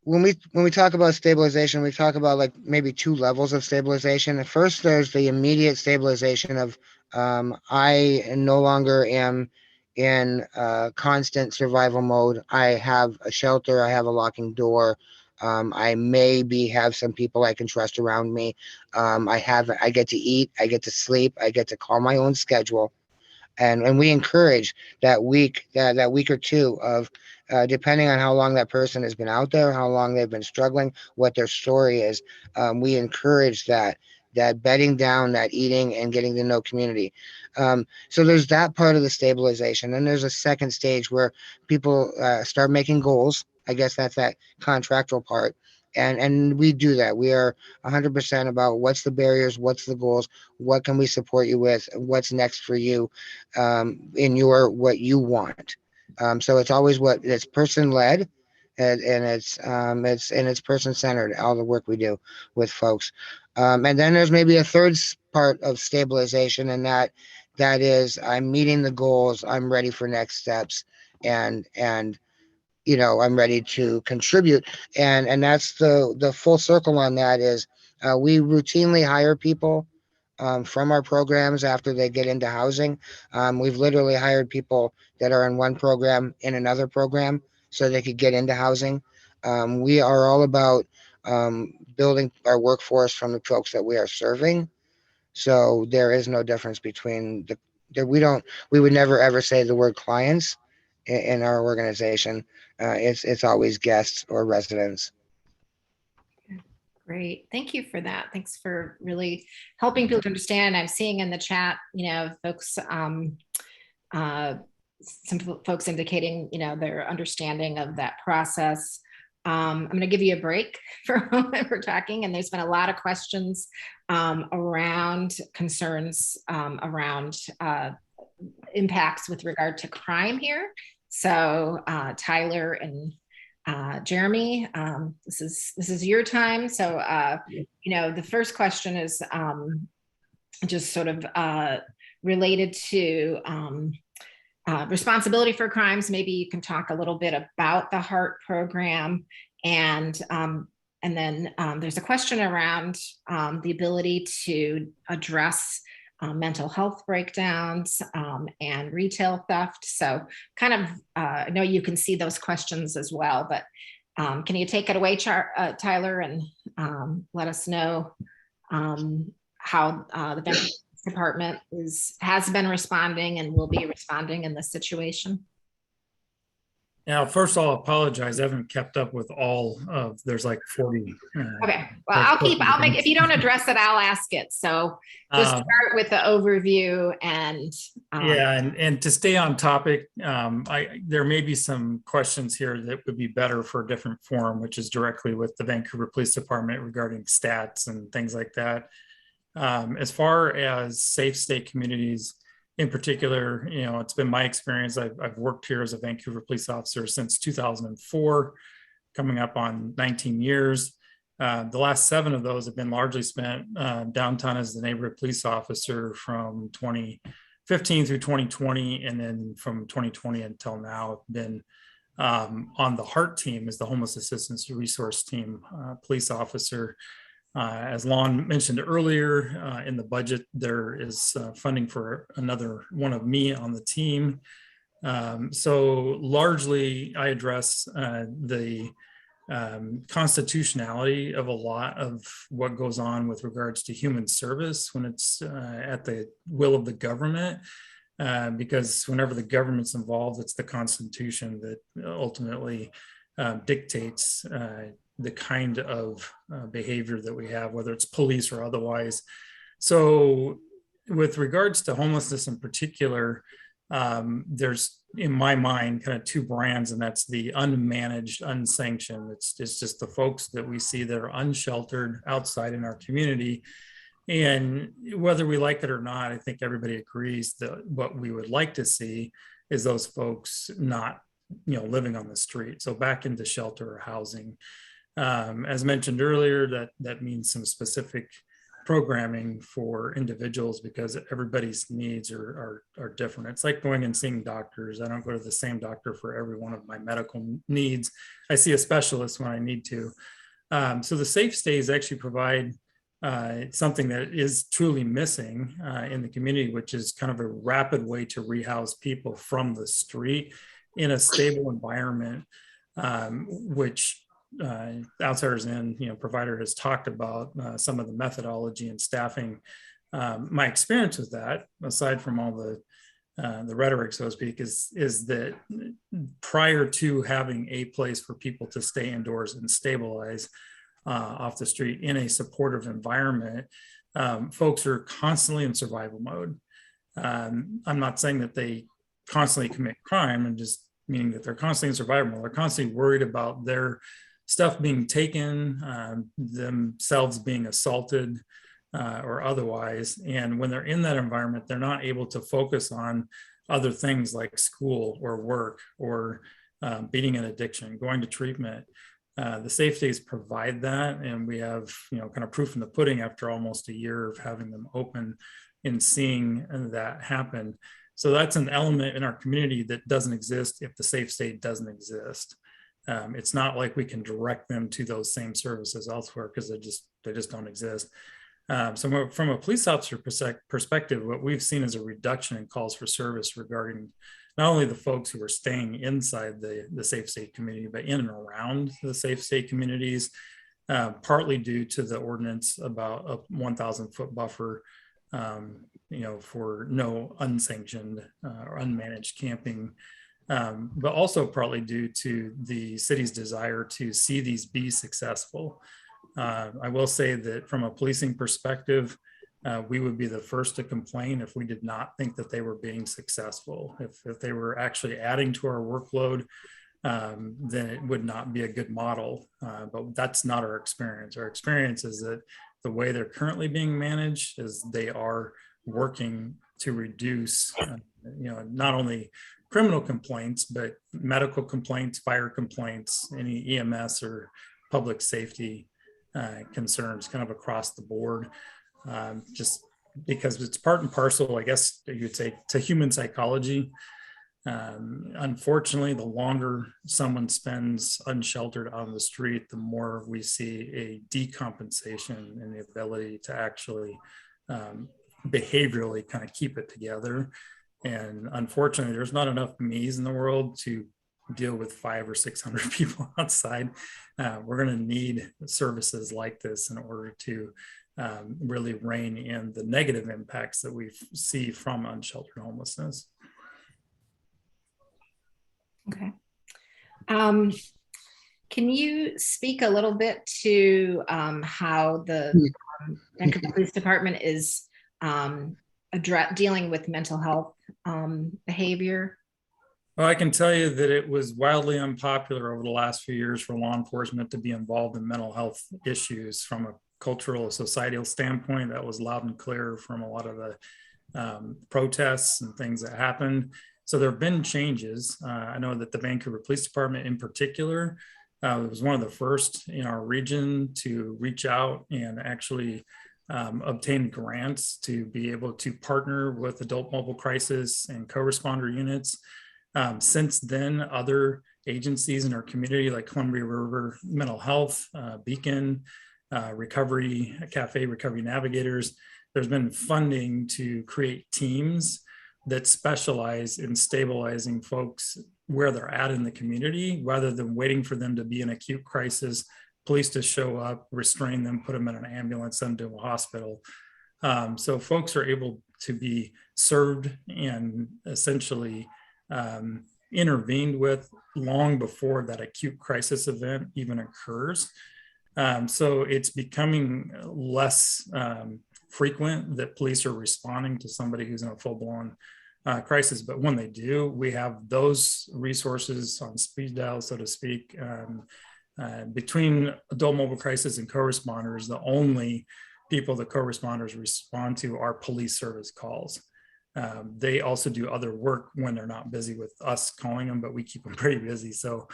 when we talk about stabilization, we talk about like maybe two levels of stabilization. At first, there's the immediate stabilization of I no longer am in constant survival mode. I have a shelter. I have a locking door. I maybe have some people I can trust around me. I get to eat. I get to sleep. I get to call my own schedule. And we encourage that week or two of depending on how long that person has been out there, how long they've been struggling, what their story is. We encourage that bedding down, that eating, and getting to know community. So there's that part of the stabilization. Then there's a second stage where people start making goals. I guess that's that contractual part. And we do that. We are 100% about what's the barriers, what's the goals, what can we support you with, what's next for you in what you want. So it's always it's person led, and it's person centered. All the work we do with folks, and then there's maybe a third part of stabilization, and that is I'm meeting the goals. I'm ready for next steps, and I'm ready to contribute. And that's the full circle on that is we routinely hire people from our programs after they get into housing. We've literally hired people that are in one program in another program so they could get into housing. We are all about building our workforce from the folks that we are serving. So there is no difference between we would never ever say the word clients in our organization. It's always guests or residents. Great. Thank you for that. Thanks for really helping people to understand. I'm seeing in the chat, folks, some folks indicating, their understanding of that process. I'm going to give you a break for a moment. We're talking, and there's been a lot of questions around concerns around impacts with regard to crime here. So Tyler and Jeremy, this is your time. So, the first question is, just sort of related to responsibility for crimes. Maybe you can talk a little bit about the HEART program. And then there's a question around the ability to address mental health breakdowns and retail theft. So kind of, I know you can see those questions as well, but can you take it away, Tyler, and let us know how the Vancouver Police Department has been responding and will be responding in this situation? Now, first I'll apologize. I haven't kept up with all of, there's like 40. Okay, well, I'll make, if you don't address it, I'll ask it. So just start with the overview and. Yeah, and to stay on topic, there may be some questions here that would be better for a different forum, which is directly with the Vancouver Police Department regarding stats and things like that. As far as safe state communities in particular, you know, it's been my experience. I've worked here as a Vancouver police officer since 2004, coming up on 19 years. The last 7 of those have been largely spent downtown as the neighborhood police officer from 2015 through 2020. And then from 2020 until now, I've been on the HEART team as the Homeless Assistance Resource Team police officer. As Lon mentioned earlier, in the budget, there is funding for another one of me on the team. So largely, I address the constitutionality of a lot of what goes on with regards to human service when it's at the will of the government. Because whenever the government's involved, it's the Constitution that ultimately dictates the kind of behavior that we have, whether it's police or otherwise. So with regards to homelessness in particular, there's, in my mind, kind of 2 brands, and that's the unmanaged, unsanctioned. It's just the folks that we see that are unsheltered outside in our community. And whether we like it or not, I think everybody agrees that what we would like to see is those folks not, you know, living on the street. So back into shelter or housing. As mentioned earlier, that means some specific programming for individuals because everybody's needs are different. It's like going and seeing doctors. I don't go to the same doctor for every one of my medical needs. I see a specialist when I need to. So the safe stays actually provide something that is truly missing in the community, which is kind of a rapid way to rehouse people from the street in a stable environment, which Outsiders In, you know, provider has talked about some of the methodology and staffing. My experience with that, aside from all the rhetoric, so to speak, is that prior to having a place for people to stay indoors and stabilize off the street in a supportive environment, folks are constantly in survival mode. I'm not saying that they constantly commit crime, and just meaning that they're constantly in survival mode. They're constantly worried about their stuff being taken, themselves being assaulted or otherwise. And when they're in that environment, they're not able to focus on other things like school or work or beating an addiction, going to treatment. The safe stays provide that. And we have, you know, kind of proof in the pudding after almost a year of having them open and seeing that happen. So that's an element in our community that doesn't exist if the safe stay doesn't exist. It's not like we can direct them to those same services elsewhere because they just don't exist. So from a police officer perspective, what we've seen is a reduction in calls for service regarding not only the folks who are staying inside the safe state community, but in and around the safe state communities, partly due to the ordinance about a 1,000-foot buffer, you know, for no unsanctioned or unmanaged camping. But also partly due to the city's desire to see these be successful. I will say that from a policing perspective, we would be the first to complain if we did not think that they were being successful. If they were actually adding to our workload, then it would not be a good model. But that's not our experience. Our experience is that the way they're currently being managed is they are working to reduce, you know, not only criminal complaints, but medical complaints, fire complaints, any EMS or public safety concerns kind of across the board. Just because it's part and parcel, I guess you'd say, to human psychology. Unfortunately, the longer someone spends unsheltered on the street, the more we see a decompensation in the ability to actually behaviorally kind of keep it together. And unfortunately, there's not enough me's in the world to deal with 500 or 600 people outside. We're going to need services like this in order to really rein in the negative impacts that we see from unsheltered homelessness. Okay. Can you speak a little bit to how the Vancouver Police Department is dealing with mental health behavior? Well, I can tell you that it was wildly unpopular over the last few years for law enforcement to be involved in mental health issues from a cultural, societal standpoint. That was loud and clear from a lot of the protests and things that happened. So there have been changes. I know that the Vancouver Police Department in particular was one of the first in our region to reach out and actually obtain grants to be able to partner with adult mobile crisis and co-responder units. Since then, other agencies in our community like Columbia River Mental Health, Beacon, Recovery Cafe, Recovery Navigators, there's been funding to create teams that specialize in stabilizing folks where they're at in the community, rather than waiting for them to be in acute crisis, police to show up, restrain them, put them in an ambulance, send them to a hospital. So folks are able to be served and essentially intervened with long before that acute crisis event even occurs. So it's becoming less frequent that police are responding to somebody who's in a full-blown crisis, but when they do, we have those resources on speed dial, so to speak. Between adult mobile crisis and co-responders, the only people the co-responders respond to are police service calls. They also do other work when they're not busy with us calling them, but we keep them pretty busy. So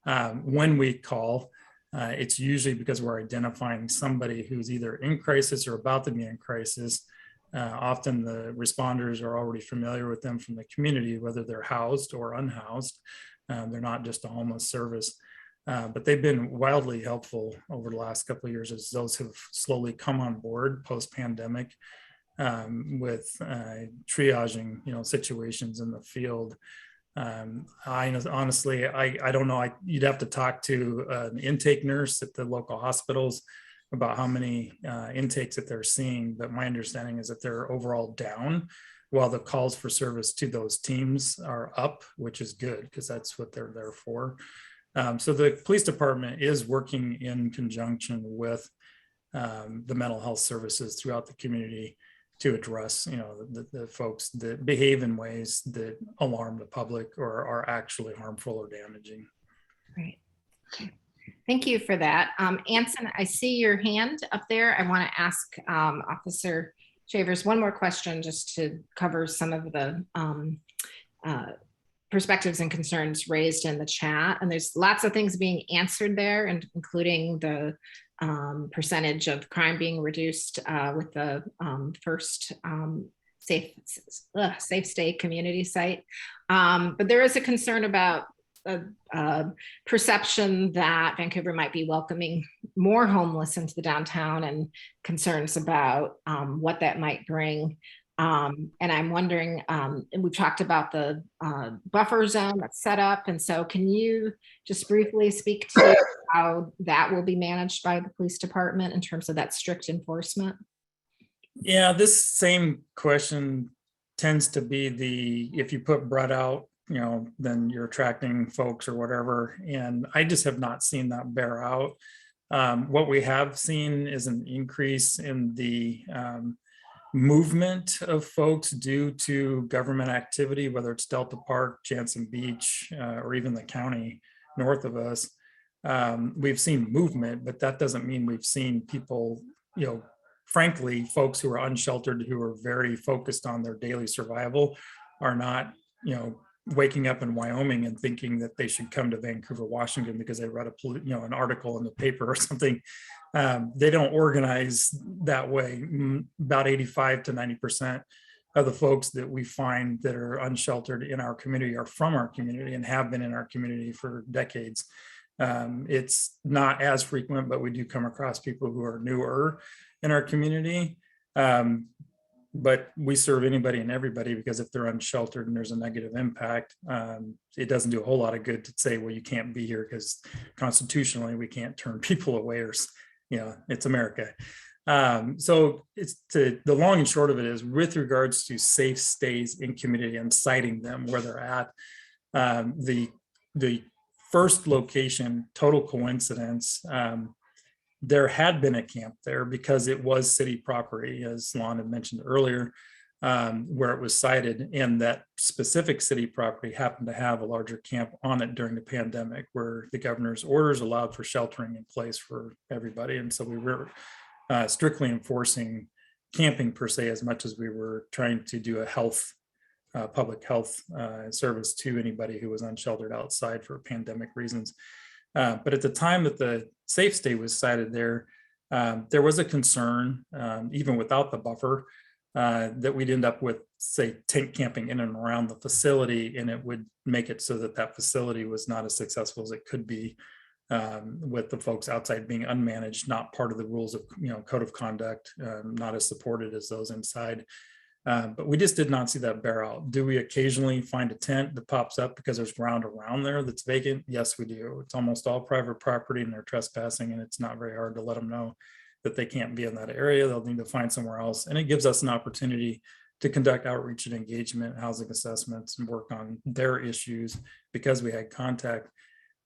when we call, it's usually because we're identifying somebody who's either in crisis or about to be in crisis. Often the responders are already familiar with them from the community, whether they're housed or unhoused. They're not just a homeless service, but they've been wildly helpful over the last couple of years as those have slowly come on board post-pandemic with triaging, situations in the field. Honestly, I don't know. You'd have to talk to an intake nurse at the local hospitals about how many intakes that they're seeing. But my understanding is that they're overall down, while the calls for service to those teams are up, which is good because that's what they're there for. So the police department is working in conjunction with the mental health services throughout the community to address, the folks that behave in ways that alarm the public or are actually harmful or damaging. Great. Thank you for that. Anson, I see your hand up there. I want to ask Officer Shavers one more question just to cover some of the perspectives and concerns raised in the chat. And there's lots of things being answered there, and including the percentage of crime being reduced with the first safe stay community site. But there is a concern about perception that Vancouver might be welcoming more homeless into the downtown, and concerns about what that might bring. And I'm wondering, and we've talked about the buffer zone that's set up. And so can you just briefly speak to how that will be managed by the police department in terms of that strict enforcement? Yeah, this same question tends to be if you put Brett out, then you're attracting folks or whatever. And I just have not seen that bear out. What we have seen is an increase in the movement of folks due to government activity, whether it's Delta Park, Jansen Beach, or even the county north of us. We've seen movement, but that doesn't mean we've seen people, frankly, folks who are unsheltered, who are very focused on their daily survival, are not, waking up in Wyoming and thinking that they should come to Vancouver, Washington because they read an article in the paper or something. They don't organize that way. About 85 to 90% of the folks that we find that are unsheltered in our community are from our community and have been in our community for decades. It's not as frequent, but we do come across people who are newer in our community. But we serve anybody and everybody, because if they're unsheltered and there's a negative impact, it doesn't do a whole lot of good to say, well, you can't be here because constitutionally we can't turn people away, or, it's America. So the long and short of it is, with regards to safe stays in community and citing them where they're at, the first location, total coincidence, there had been a camp there because it was city property, as Lon had mentioned earlier, where it was cited, and that specific city property happened to have a larger camp on it during the pandemic, where the governor's orders allowed for sheltering in place for everybody. And so we were strictly enforcing camping per se, as much as we were trying to do a public health service to anybody who was unsheltered outside for pandemic reasons. But at the time that the safe stay was cited there, there was a concern, even without the buffer, that we'd end up with, say, tent camping in and around the facility, and it would make it so that that facility was not as successful as it could be, with the folks outside being unmanaged, not part of the rules of code of conduct, not as supported as those inside. But we just did not see that bear out. Do we occasionally find a tent that pops up because there's ground around there that's vacant? Yes, we do. It's almost all private property and they're trespassing, and it's not very hard to let them know that they can't be in that area. They'll need to find somewhere else. And it gives us an opportunity to conduct outreach and engagement, housing assessments, and work on their issues because we had contact.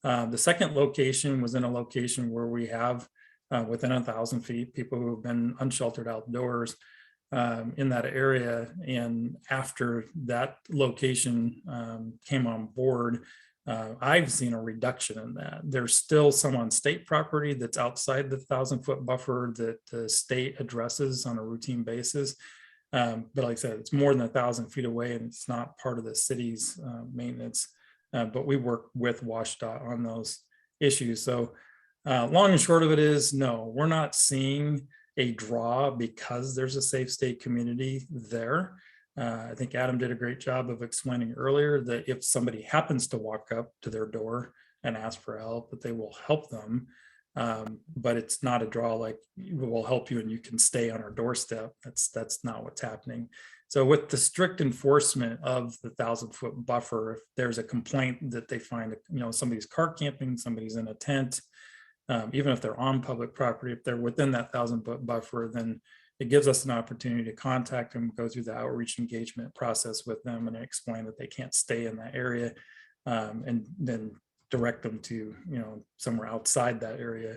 The second location was in a location where we have within 1,000 feet people who have been unsheltered outdoors in that area. And after that location came on board, I've seen a reduction in that. There's still some on state property that's outside the 1,000-foot buffer that the state addresses on a routine basis. But like I said, it's more than 1,000 feet away, and it's not part of the city's maintenance. But we work with WashDOT on those issues. So long and short of it is, no, we're not seeing a draw because there's a safe state community there. I think Adam did a great job of explaining earlier that if somebody happens to walk up to their door and ask for help, that they will help them. But it's not a draw like, we will help you and you can stay on our doorstep. That's not what's happening. So with the strict enforcement of the 1,000-foot buffer, if there's a complaint that they find, somebody's car camping, somebody's in a tent, even if they're on public property, if they're within that 1,000-foot buffer, then it gives us an opportunity to contact them, go through the outreach engagement process with them, and explain that they can't stay in that area, and then direct them to, somewhere outside that area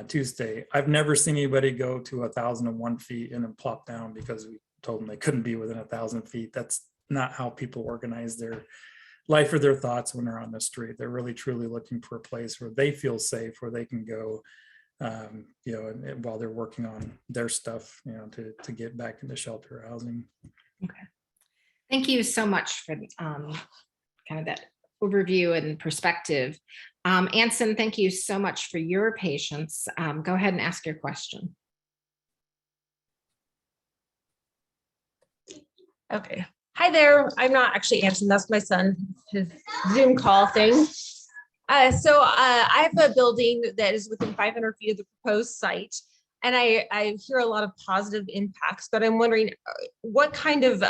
to stay. I've never seen anybody go to 1,001 feet and then plop down because we told them they couldn't be within 1,000 feet. That's not how people organize their life or their thoughts when they're on the street. They're really truly looking for a place where they feel safe, where they can go, and while they're working on their stuff, to get back into shelter housing. Okay. Thank you so much for kind of that overview and perspective. Anson, thank you so much for your patience. Go ahead and ask your question. Okay. Hi there. I'm not actually Anson. That's my son, his Zoom call thing. So I have a building that is within 500 feet of the proposed site, and I hear a lot of positive impacts, but I'm wondering what kind of,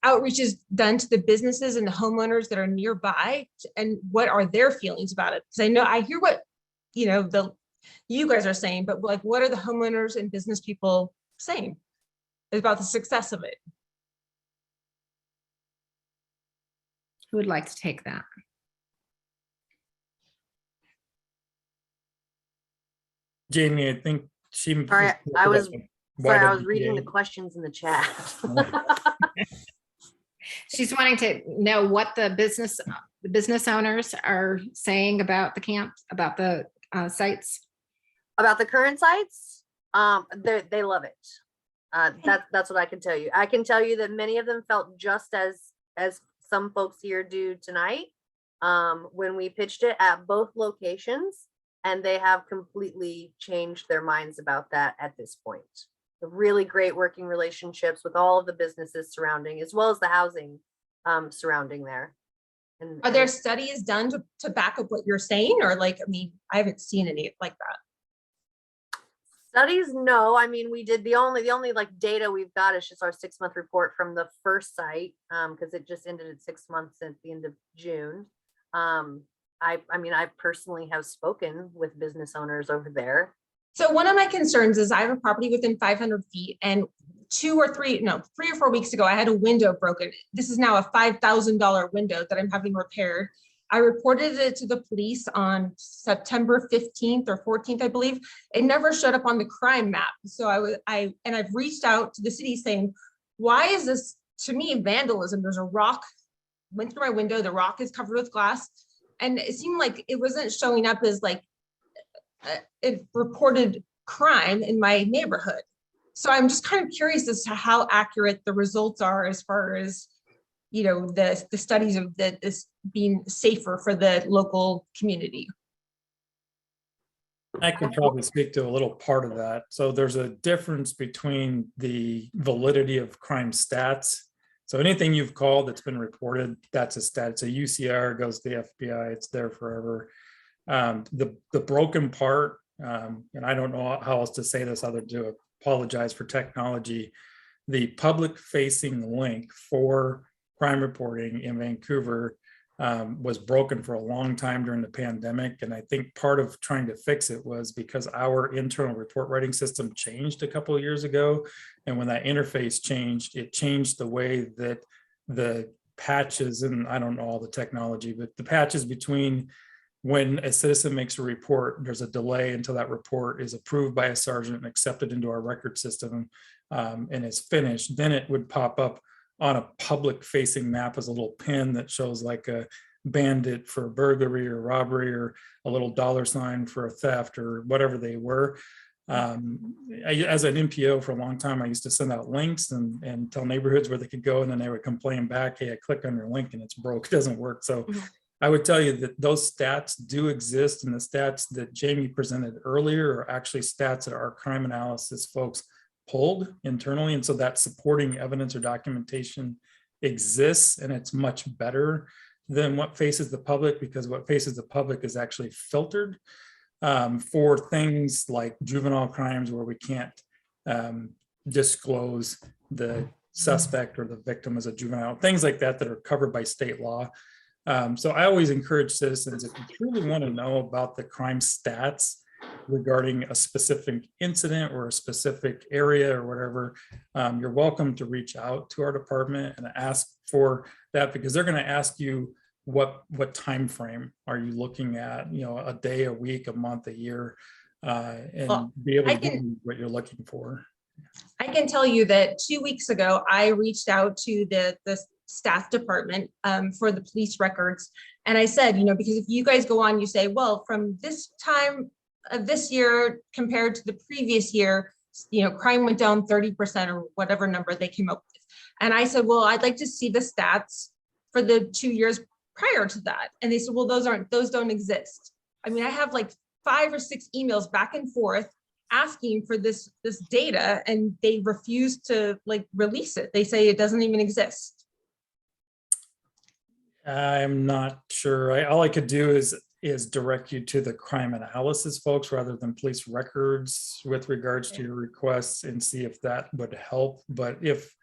outreach is done to the businesses and the homeowners that are nearby, and what are their feelings about it? Because I hear what, you guys are saying, but like, what are the homeowners and business people saying about the success of it? Who would like to take that? Jamie, I think she. Sorry, I was reading the questions in the chat. She's wanting to know what the business owners are saying about the camp, about the sites. About the current sites, they love it. That's what I can tell you. I can tell you that many of them felt just as as some folks here do tonight, when we pitched it at both locations, and they have completely changed their minds about that at this point. The really great working relationships with all of the businesses surrounding, as well as the housing surrounding there. And Are there studies done to back up what you're saying? Or like, I mean, I haven't seen any like that. studies? No, I mean, we did the only like data we've got is just our 6-month report from the first site, because it just ended at 6 months at the end of June. I mean, I personally have spoken with business owners over there. So one of my concerns is I have a property within 500 feet, and 3 or 4 weeks ago, I had a window broken. This is now a $5,000 window that I'm having repaired. I reported it to the police on September 15th or 14th, I believe. It never showed up on the crime map. So I've reached out to the city saying, why is this, to me, vandalism? There's a rock, went through my window, the rock is covered with glass. And it seemed like it wasn't showing up as like a reported crime in my neighborhood. So I'm just kind of curious as to how accurate the results are as far as, you know, the studies of this being safer for the local community. I can probably speak to a little part of that. So there's a difference between the validity of crime stats. So anything you've called that's been reported, that's a stat. It's a UCR, goes to the FBI, it's there forever. The broken part, and I don't know how else to say this other than to apologize for technology, the public facing link for crime reporting in Vancouver was broken for a long time during the pandemic. And I think part of trying to fix it was because our internal report writing system changed a couple of years ago. And when that interface changed, it changed the way that the patches, and I don't know all the technology, but the patches between when a citizen makes a report, there's a delay until that report is approved by a sergeant and accepted into our record system and is finished. Then it would pop up on a public facing map as a little pin that shows like a bandit for burglary or robbery, or a little $sign for a theft, or whatever they were. As an NPO for a long time, I used to send out links and tell neighborhoods where they could go, and then they would complain back, hey, I clicked on your link and it's broke, it doesn't work. So I would tell you that those stats do exist, and the stats that Jamie presented earlier are actually stats that our crime analysis folks pulled internally. And so that supporting evidence or documentation exists, and it's much better than what faces the public, because what faces the public is actually filtered for things like juvenile crimes where we can't disclose the suspect or the victim as a juvenile, things like that are covered by state law. So I always encourage citizens, if you truly want to know about the crime stats regarding a specific incident or a specific area or whatever, you're welcome to reach out to our department and ask for that, because they're going to ask you what time frame are you looking at, you know, a day, a week, a month, a year, and be able to give you what you're looking for. I can tell you that 2 weeks ago, I reached out to the staff department for the police records. And I said, you know, because if you guys go on, you say, well, from this time of this year compared to the previous year, you know, crime went down 30% or whatever number they came up with. And I said, well, I'd like to see the stats for the 2 years prior to that. And they said, well, those don't exist. I mean, I have like 5 or 6 emails back and forth asking for this data, and they refuse to like release it. They say it doesn't even exist. I'm not sure. All I could do is direct you to the crime analysis folks rather than police records with regards to your requests, and see if that would help. But if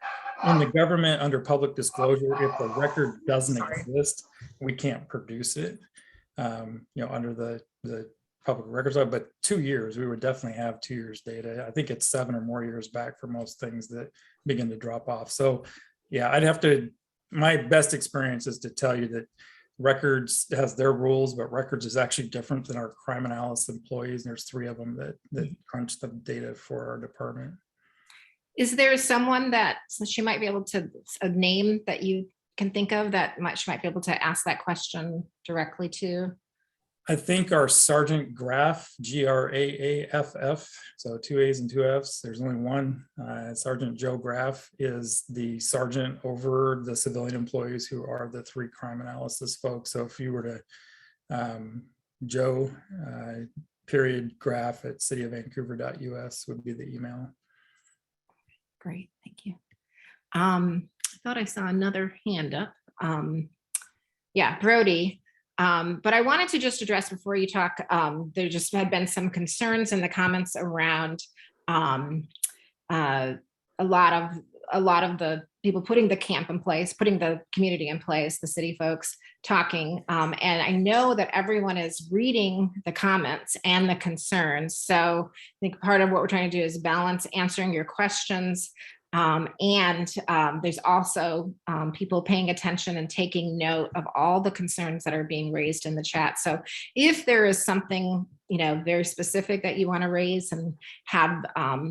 in the government under public disclosure, if the record doesn't exist, we can't produce it, you know, under the public records. But 2 years, we would definitely have 2 years data. I think it's 7 or more years back for most things that begin to drop off. So yeah, my best experience is to tell you that records has their rules, but records is actually different than our crime analysis employees. And there's 3 of them that crunch the data for our department. Is there someone that, since she might be able to, a name that you can think of that she might be able to ask that question directly to? I think our Sergeant Graff, Graaff, so 2 A's and 2 F's, there's only one. Sergeant Joe Graff is the sergeant over the civilian employees who are the 3 crime analysis folks. So if you were to, Joe, period Graff at cityofvancouver.us would be the email. Great, thank you. I thought I saw another hand up. Yeah, Brody. But I wanted to just address before you talk, there just had been some concerns in the comments around a lot of the people putting the camp in place, putting the community in place, the city folks talking. And I know that everyone is reading the comments and the concerns. So I think part of what we're trying to do is balance answering your questions. There's also people paying attention and taking note of all the concerns that are being raised in the chat. So if there is something, very specific that you want to raise and have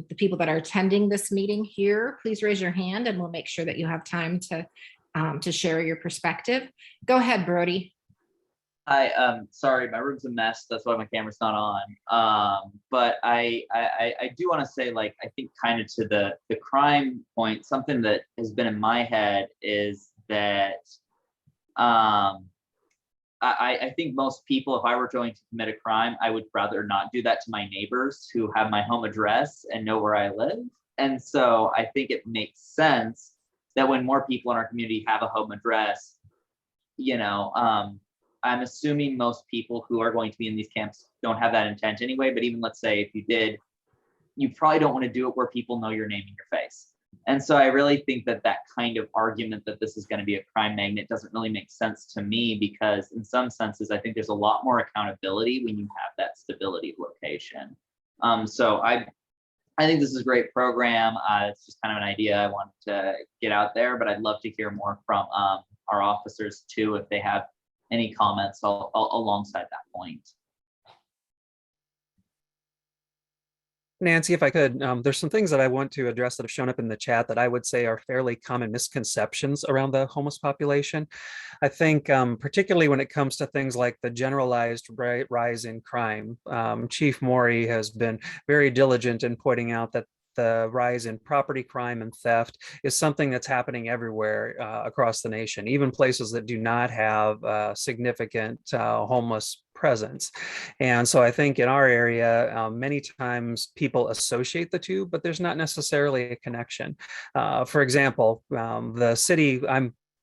the people that are attending this meeting here, please raise your hand and we'll make sure that you have time to share your perspective. Go ahead, Brody. Hi, sorry, my room's a mess. That's why my camera's not on. But I do want to say, like, I think kind of to the crime point, something that has been in my head is that I think most people, if I were going to commit a crime, I would rather not do that to my neighbors who have my home address and know where I live. And so I think it makes sense that when more people in our community have a home address, I'm assuming most people who are going to be in these camps don't have that intent anyway, but even let's say if you did, you probably don't want to do it where people know your name and your face. And so I really think that kind of argument that this is going to be a crime magnet doesn't really make sense to me, because in some senses, I think there's a lot more accountability when you have that stability of location. So I think this is a great program. It's just kind of an idea I want to get out there, but I'd love to hear more from our officers too, if they have any comments alongside that point. Nancy, if I could, there's some things that I want to address that have shown up in the chat that I would say are fairly common misconceptions around the homeless population. I think particularly when it comes to things like the generalized rise in crime, Chief Morey has been very diligent in pointing out that the rise in property crime and theft is something that's happening everywhere across the nation, even places that do not have significant homeless presence. And so I think in our area, many times people associate the two, but there's not necessarily a connection. For example, the city,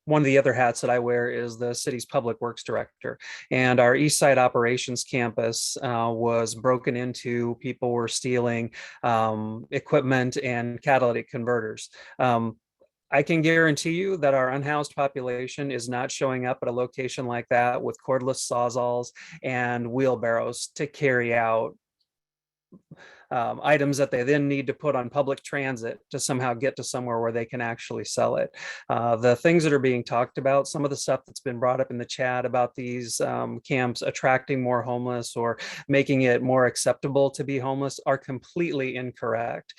one of the other hats that I wear is the city's public works director, and our East Side operations campus was broken into. People were stealing equipment and catalytic converters. I can guarantee you that our unhoused population is not showing up at a location like that with cordless sawzalls and wheelbarrows to carry out items that they then need to put on public transit to somehow get to somewhere where they can actually sell it. The things that are being talked about, some of the stuff that's been brought up in the chat about these camps attracting more homeless or making it more acceptable to be homeless, are completely incorrect.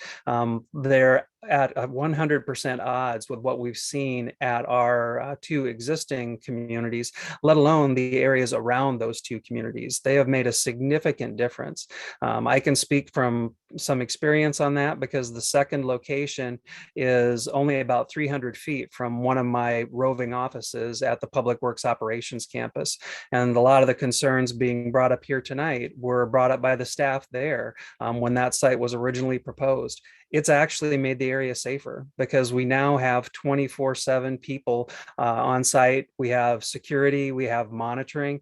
They're at 100% odds with what we've seen at our 2 existing communities, let alone the areas around those 2 communities. They have made a significant difference. I can speak from some experience on that because the second location is only about 300 feet from one of my roving offices at the Public Works Operations campus. And a lot of the concerns being brought up here tonight were brought up by the staff there when that site was originally proposed. It's actually made the area safer because we now have 24/7 people on site. We have security, we have monitoring.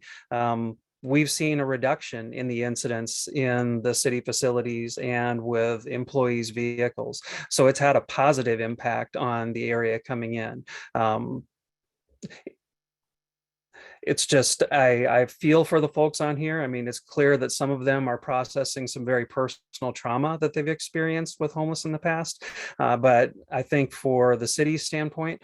We've seen a reduction in the incidents in the city facilities and with employees' vehicles. So it's had a positive impact on the area coming in. It's just, I feel for the folks on here. I mean, it's clear that some of them are processing some very personal trauma that they've experienced with homeless in the past. But I think for the city's standpoint,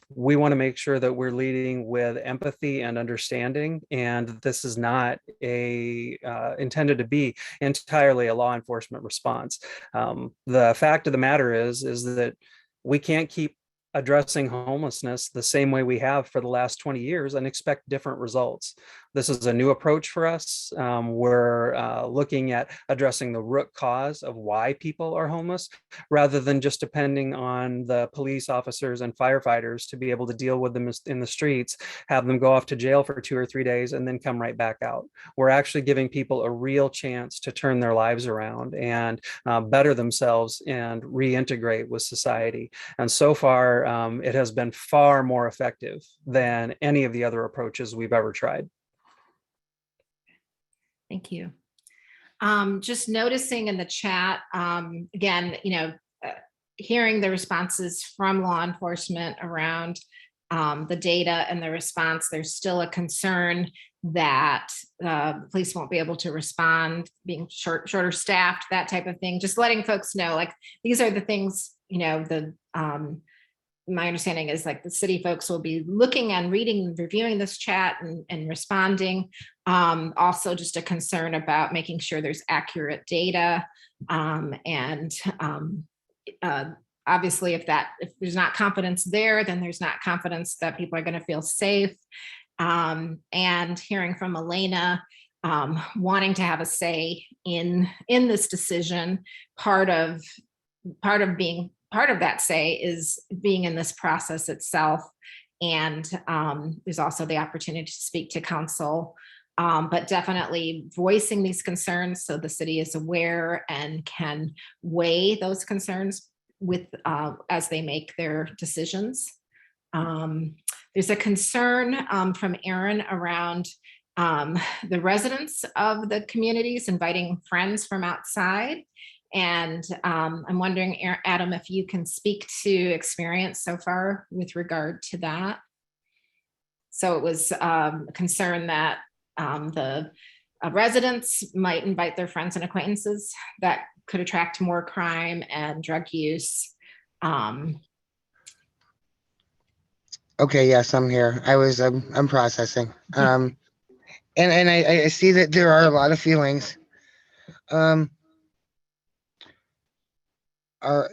we want to make sure that we're leading with empathy and understanding. And this is not intended to be entirely a law enforcement response. The fact of the matter is that we can't keep addressing homelessness the same way we have for the last 20 years and expect different results. This is a new approach for us. We're looking at addressing the root cause of why people are homeless, rather than just depending on the police officers and firefighters to be able to deal with them in the streets, have them go off to jail for 2 or 3 days and then come right back out. We're actually giving people a real chance to turn their lives around and better themselves and reintegrate with society. And so far, it has been far more effective than any of the other approaches we've ever tried. Thank you. Just noticing in the chat, again, hearing the responses from law enforcement around the data and the response, there's still a concern that police won't be able to respond, being shorter staffed, that type of thing. Just letting folks know, like, these are the things, my understanding is like the city folks will be looking and reading and reviewing this chat and responding. Also just a concern about making sure there's accurate data. Obviously if there's not confidence there, then there's not confidence that people are going to feel safe. And hearing from Elena, wanting to have a say in this decision, part of that say is being in this process itself. And there's also the opportunity to speak to council, but definitely voicing these concerns so the city is aware and can weigh those concerns with as they make their decisions. There's a concern from Aaron around the residents of the communities inviting friends from outside. And I'm wondering, Adam, if you can speak to experience so far with regard to that. So it was a concern that the residents might invite their friends and acquaintances that could attract more crime and drug use. Okay, yes, I'm here. I'm processing. And I see that there are a lot of feelings.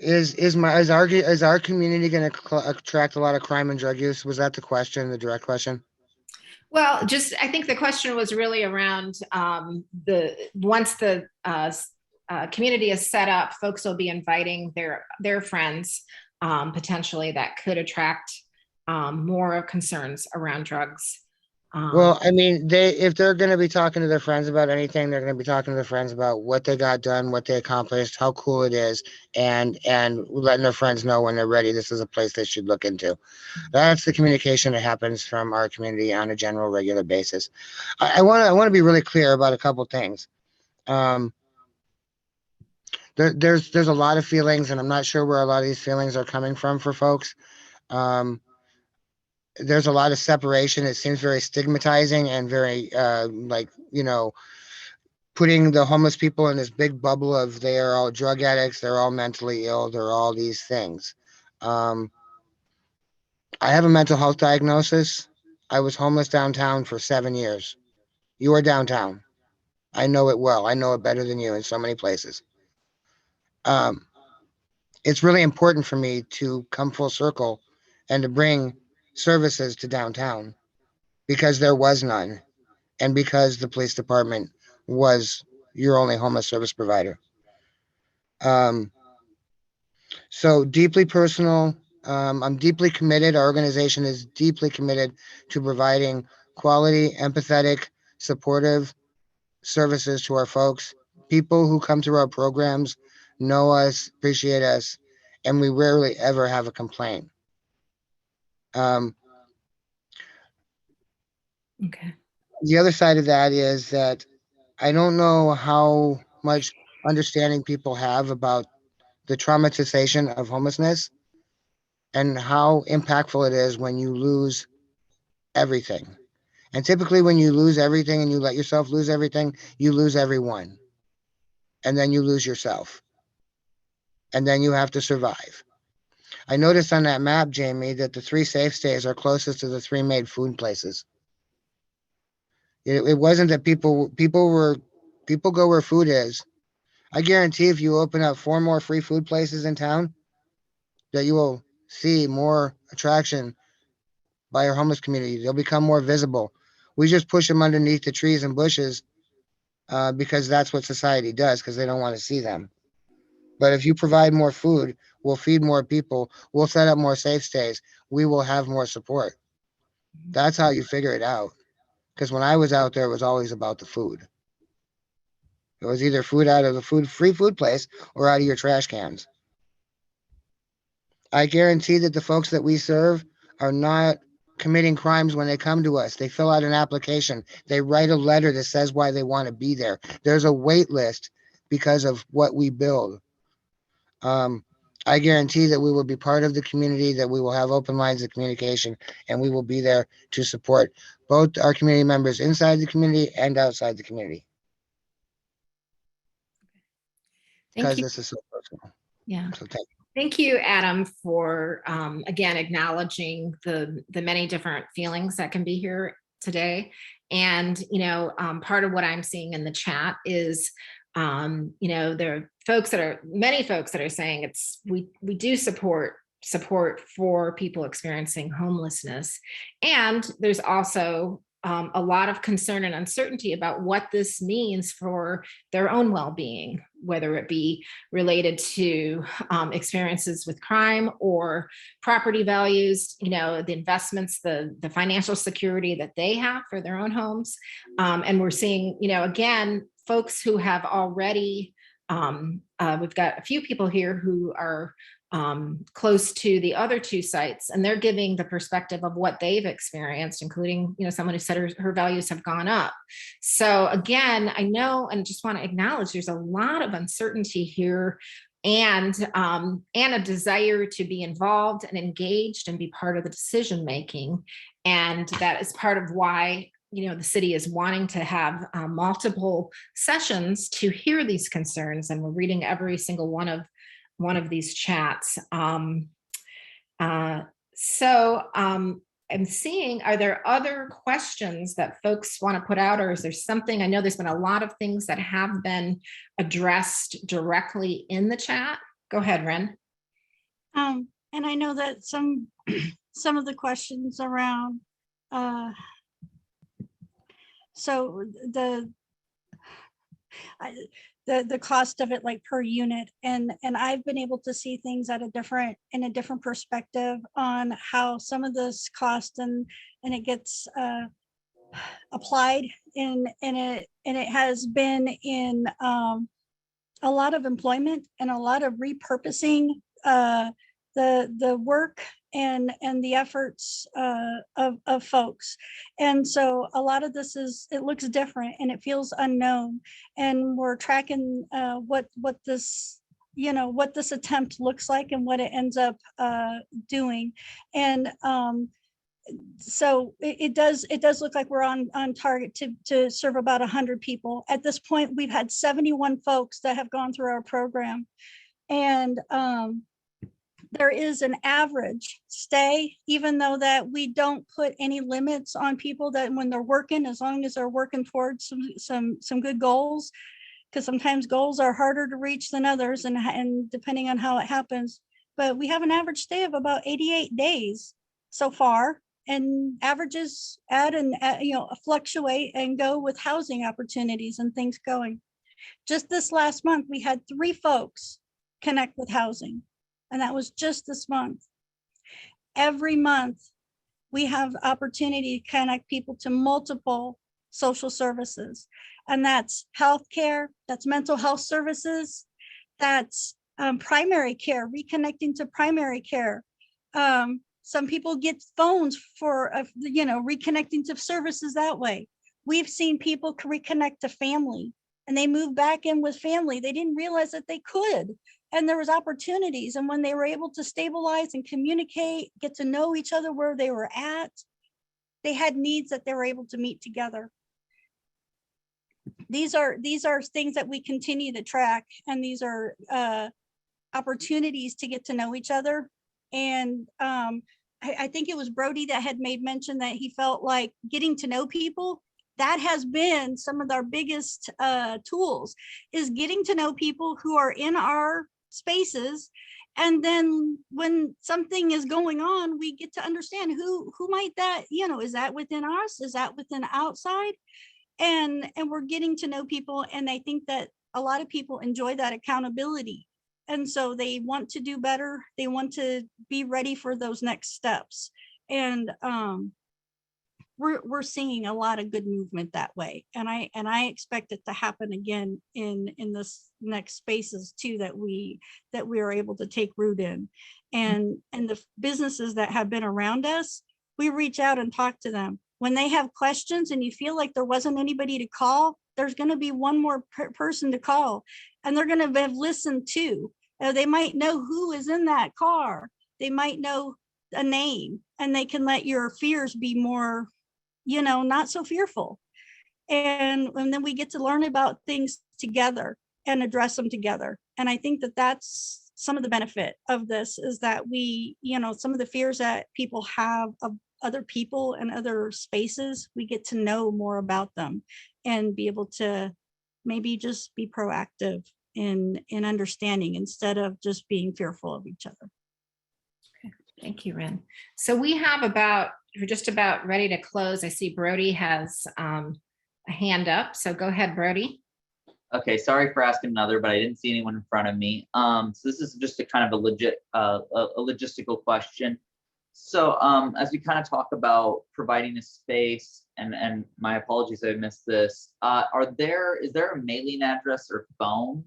Is our community going to attract a lot of crime and drug use? Was that the question, the direct question? Well, I think the question was really around once the community is set up, folks will be inviting their friends potentially that could attract more concerns around drugs. Well, I mean, if they're going to be talking to their friends about anything, they're going to be talking to their friends about what they got done, what they accomplished, how cool it is, and letting their friends know when they're ready, this is a place they should look into. That's the communication that happens from our community on a general, regular basis. I want to be really clear about a couple things. There's a lot of feelings, and I'm not sure where a lot of these feelings are coming from for folks. There's a lot of separation. It seems very stigmatizing and very putting the homeless people in this big bubble of they are all drug addicts, they're all mentally ill, they're all these things. I have a mental health diagnosis. I was homeless downtown for 7 years. You are downtown. I know it well. I know it better than you in so many places. It's really important for me to come full circle and to bring services to downtown because there was none and because the police department was your only homeless service provider. So deeply personal. I'm deeply committed. Our organization is deeply committed to providing quality, empathetic, supportive services to our folks. People who come through our programs know us, appreciate us, and we rarely ever have a complaint. Okay. The other side of that is that I don't know how much understanding people have about the traumatization of homelessness and how impactful it is when you lose everything. And typically when you lose everything and you let yourself lose everything, you lose everyone. And then you lose yourself. And then you have to survive. I noticed on that map, Jamie, that the 3 safe stays are closest to the 3 made food places. It wasn't that people go where food is. I guarantee if you open up 4 more free food places in town, that you will see more attraction by your homeless community. They'll become more visible. We just push them underneath the trees and bushes because that's what society does, because they don't want to see them. But if you provide more food, we'll feed more people, we'll set up more safe stays, we will have more support. That's how you figure it out. Because when I was out there, it was always about the food. It was either food out of the free food place or out of your trash cans. I guarantee that the folks that we serve are not committing crimes when they come to us. They fill out an application. They write a letter that says why they want to be there. There's a wait list because of what we build. I guarantee that we will be part of the community, that we will have open lines of communication, and we will be there to support both our community members inside the community and outside the community. Thank Because you. this is so personal. Yeah. So thank you. Thank you, Adam, for again acknowledging the many different feelings that can be here today. And part of what I'm seeing in the chat is there are many folks that are saying we do support for people experiencing homelessness, and there's also a lot of concern and uncertainty about what this means for their own well-being, whether it be related to experiences with crime or property values, the investments, the financial security that they have for their own homes. And we're seeing, again, folks who have already, we've got a few people here who are close to the other two sites, and they're giving the perspective of what they've experienced, including someone who said her values have gone up. So again, I know and just want to acknowledge there's a lot of uncertainty here, and a desire to be involved and engaged and be part of the decision making. And that is part of why the city is wanting to have multiple sessions to hear these concerns, and we're reading every single one of these chats. I'm seeing, are there other questions that folks want to put out, or is there something? I know there's been a lot of things that have been addressed directly in the chat. Go ahead, Ren. And I know that some of the questions around, so the cost of it, like per unit, and I've been able to see things in a different perspective on how some of this cost and it gets applied and it has been in a lot of employment and a lot of repurposing the work and the efforts of folks. And so a lot of this it looks different and it feels unknown, and we're tracking what this attempt looks like and what it ends up doing. And so it does look like we're on target to serve about 100 people. At this point, we've had 71 folks that have gone through our program, and there is an average stay, even though that we don't put any limits on people that when they're working, as long as they're working towards some good goals, because sometimes goals are harder to reach than others, and depending on how it happens. But we have an average stay of about 88 days so far, and averages add and fluctuate and go with housing opportunities and things going. Just this last month, we had 3 folks connect with housing. And that was just this month. Every month, we have opportunity to connect people to multiple social services. And that's healthcare, that's mental health services, that's primary care, reconnecting to primary care. Some people get phones for, reconnecting to services that way. We've seen people reconnect to family, and they move back in with family. They didn't realize that they could. And there was opportunities. And when they were able to stabilize and communicate, get to know each other where they were at, they had needs that they were able to meet together. These are things that we continue to track. And these are opportunities to get to know each other. And I think it was Brody that had made mention that he felt like getting to know people, that has been some of our biggest tools, is getting to know people who are in our spaces And then when something is going on, we get to understand who might that, is that within us? Is that within outside? And we're getting to know people. And I think that a lot of people enjoy that accountability. And so they want to do better. They want to be ready for those next steps. And we're seeing a lot of good movement that way. And I expect it to happen again in this next spaces too, that we are able to take root in. And the businesses that have been around us, we reach out and talk to them. When they have questions and you feel like there wasn't anybody to call, there's going to be one more person to call, and they're going to have listened to. They might know who is in that car. They might know a name, and they can let your fears be more, not so fearful. And then we get to learn about things together and address them together. And I think that that's some of the benefit of this, is that we, some of the fears that people have of other people and other spaces, we get to know more about them and be able to maybe just be proactive in understanding instead of just being fearful of each other. Thank you, Ren. So we're just about ready to close. I see Brody has a hand up. So go ahead, Brody. Okay, sorry for asking another, but I didn't see anyone in front of me. So this is just a kind of a logistical question. So as we kind of talk about providing a space, and my apologies, I missed this. Is there a mailing address or phone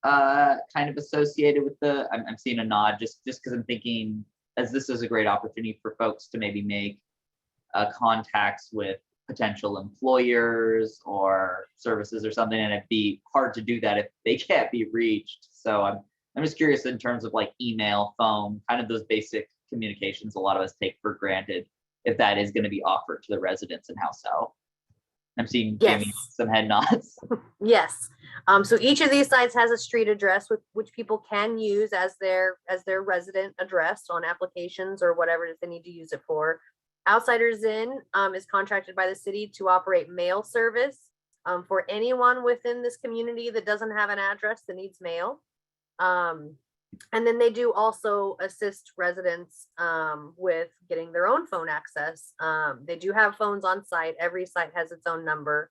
kind of associated with I'm seeing a nod just because I'm thinking, as this is a great opportunity for folks to maybe make contacts with potential employers or services or something, and it'd be hard to do that if they can't be reached. So I'm just curious in terms of like email, phone, kind of those basic communications a lot of us take for granted, if that is going to be offered to the residents, and how so. I'm seeing Jamie some head nods. Yes. So each of these sites has a street address which people can use as their resident address on applications or whatever it is they need to use it for. Outsiders In is contracted by the city to operate mail service for anyone within this community that doesn't have an address that needs mail. And then they do also assist residents with getting their own phone access. They do have phones on site. Every site has its own number.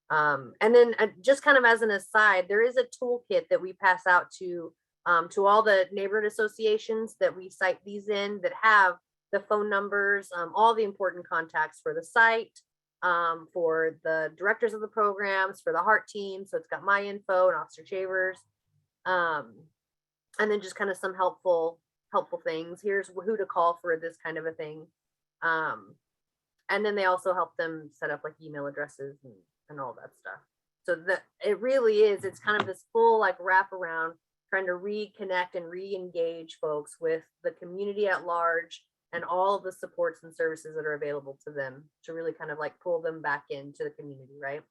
And then just kind of as an aside, there is a toolkit that we pass out to all the neighborhood associations that we cite these in, that have the phone numbers, all the important contacts for the site, for the directors of the programs, for the Heart team. So it's got my info and Officer Shavers. And then just kind of some helpful things. Here's who to call for this kind of a thing. And then they also help them set up like email addresses and all that stuff. So it really is, it's kind of this full like wraparound, trying to reconnect and re-engage folks with the community at large and all of the supports and services that are available to them, to really kind of like pull them back into the community, right?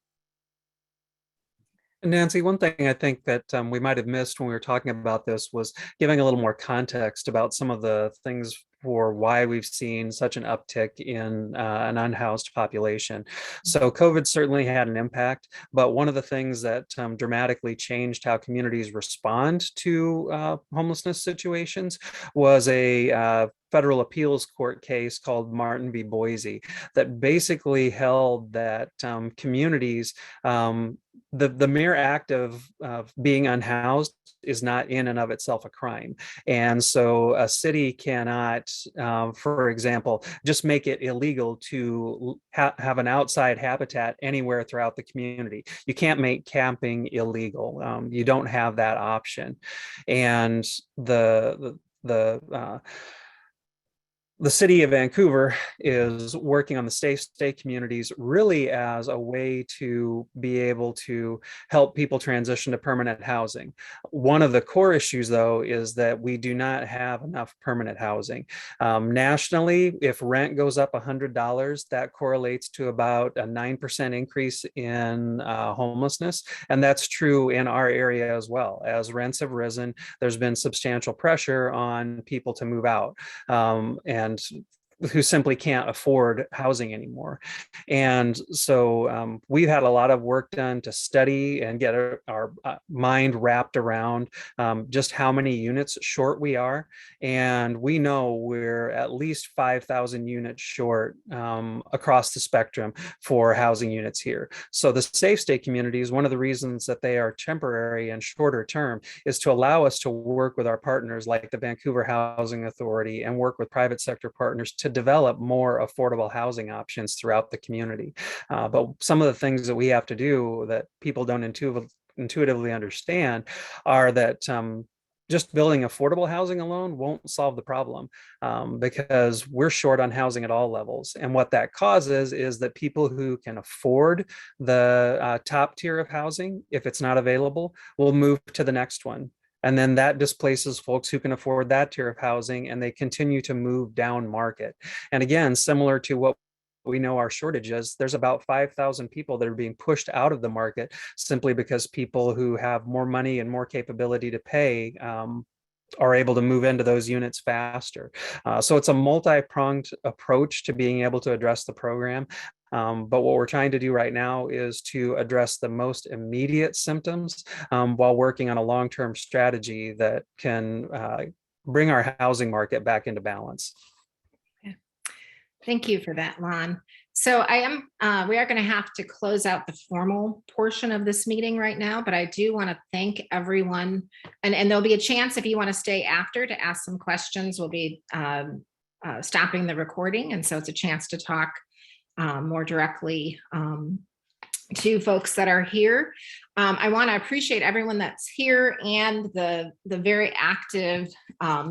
Nancy, one thing I think that we might have missed when we were talking about this was giving a little more context about some of the things for why we've seen such an uptick in an unhoused population. So COVID certainly had an impact, but one of the things that dramatically changed how communities respond to homelessness situations was a federal appeals court case called Martin v. Boise that basically held that communities, the mere act of being unhoused is not in and of itself a crime. And so a city cannot, for example, just make it illegal to have an outside habitat anywhere throughout the community. You can't make camping illegal. You don't have that option. And the city of Vancouver is working on the safe stay communities really as a way to be able to help people transition to permanent housing. One of the core issues, though, is that we do not have enough permanent housing. Nationally, if rent goes up $100, that correlates to about a 9% increase in homelessness. And that's true in our area as well. As rents have risen, there's been substantial pressure on people to move out. And who simply can't afford housing anymore. And so we've had a lot of work done to study and get our mind wrapped around just how many units short we are. And we know we're at least 5,000 units short across the spectrum for housing units here. So the safe state communities, one of the reasons that they are temporary and shorter term is to allow us to work with our partners like the Vancouver Housing Authority and work with private sector partners to develop more affordable housing options throughout the community. But some of the things that we have to do that people don't intuitively understand are that just building affordable housing alone won't solve the problem because we're short on housing at all levels. And what that causes is that people who can afford the top tier of housing, if it's not available, will move to the next one. And then that displaces folks who can afford that tier of housing, and they continue to move down market. And again, similar to what we know our shortages, there's about 5,000 people that are being pushed out of the market simply because people who have more money and more capability to pay are able to move into those units faster. So it's a multi-pronged approach to being able to address the program. But what we're trying to do right now is to address the most immediate symptoms while working on a long-term strategy that can bring our housing market back into balance. Thank you for that, Lon. So we are going to have to close out the formal portion of this meeting right now, but I do want to thank everyone. And there'll be a chance if you want to stay after to ask some questions. We'll be stopping the recording. And so it's a chance to talk more directly to folks that are here. I want to appreciate everyone that's here and the very active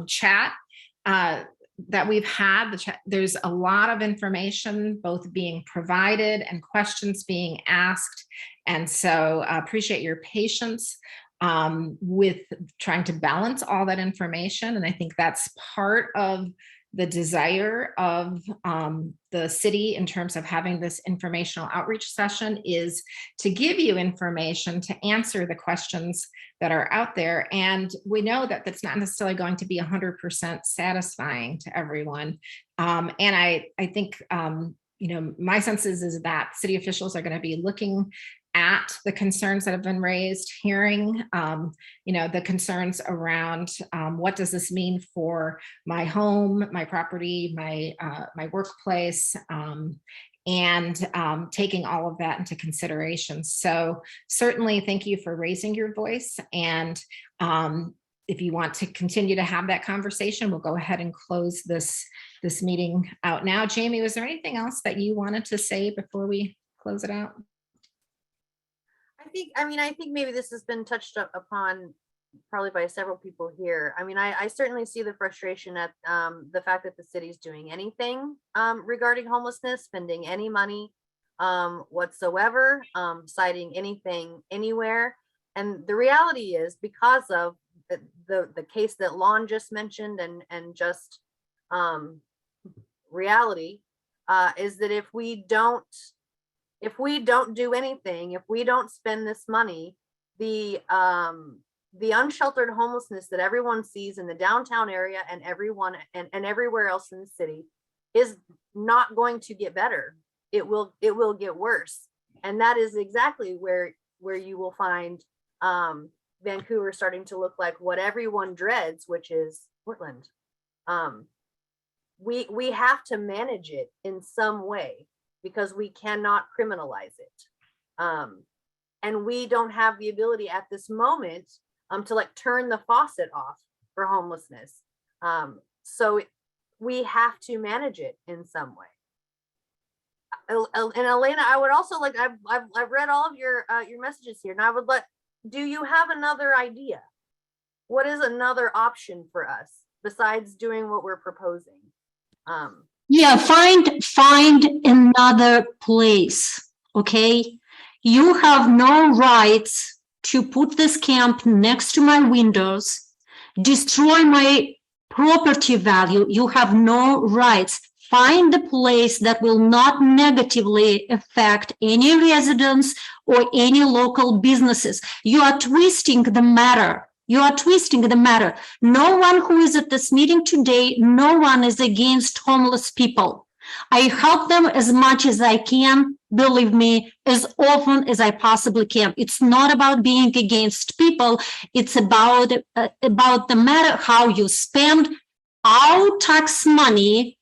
chat that we've had. There's a lot of information both being provided and questions being asked. And so I appreciate your patience with trying to balance all that information. And I think that's part of the desire of the city in terms of having this informational outreach session is to give you information to answer the questions that are out there. And we know that that's not necessarily going to be 100% satisfying to everyone. And I think, my sense is that city officials are going to be looking at the concerns that have been raised, hearing, the concerns around what does this mean for my home, my property, my workplace, and taking all of that into consideration. So certainly thank you for raising your voice. And if you want to continue to have that conversation, we'll go ahead and close this meeting out now. Jamie, was there anything else that you wanted to say before we close it out? I think maybe this has been touched upon probably by several people here. I certainly see the frustration at the fact that the city's doing anything regarding homelessness, spending any money whatsoever, citing anything anywhere. And the reality is, because of the case that Lon just mentioned and just reality is that if we don't do anything, if we don't spend this money, the unsheltered homelessness that everyone sees in the downtown area and everywhere else in the city is not going to get better. It will get worse. And that is exactly where you will find Vancouver starting to look like what everyone dreads, which is Portland. We have to manage it in some way, because we cannot criminalize it. And we don't have the ability at this moment to turn the faucet off for homelessness. So we have to manage it in some way. And Elena, I would also I've read all of your messages here, and do you have another idea? What is another option for us besides doing what we're proposing? Yeah, find another place, okay? You have no rights to put this camp next to my windows, destroy my property value. You have no rights. Find a place that will not negatively affect any residents or any local businesses. You are twisting the matter. You are twisting the matter. No one who is at this meeting today, no one is against homeless people. I help them as much as I can, believe me, as often as I possibly can. It's not about being against people. It's about the matter how you spend our tax money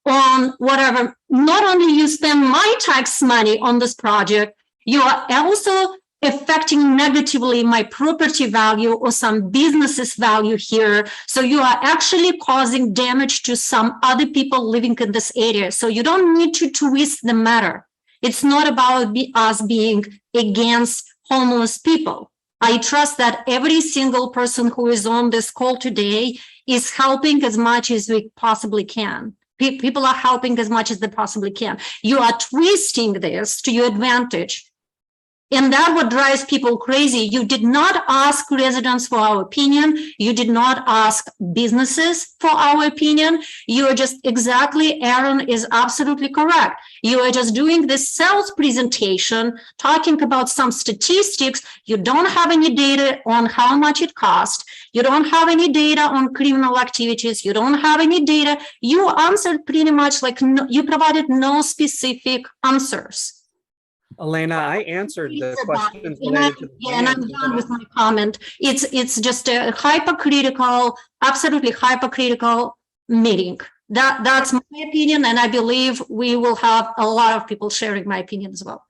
on whatever. Not only you spend my tax money on this project, you are also affecting negatively my property value or some business's value here. So you are actually causing damage to some other people living in this area. So you don't need to twist the matter. It's not about us being against homeless people. I trust that every single person who is on this call today is helping as much as we possibly can. People are helping as much as they possibly can. You are twisting this to your advantage. And that what drives people crazy. You did not ask residents for our opinion. You did not ask businesses for our opinion. You are just exactly, Aaron is absolutely correct. You are just doing this sales presentation, talking about some statistics. You don't have any data on how much it cost. You don't have any data on criminal activities. You don't have any data. You answered pretty much like no, you provided no specific answers. Elena, I answered the It's about- questions and related to the Yeah, and I'm finances. done with my comment. It's just a hypocritical, absolutely hypocritical meeting. That's my opinion, and I believe we will have a lot of people sharing my opinion as well.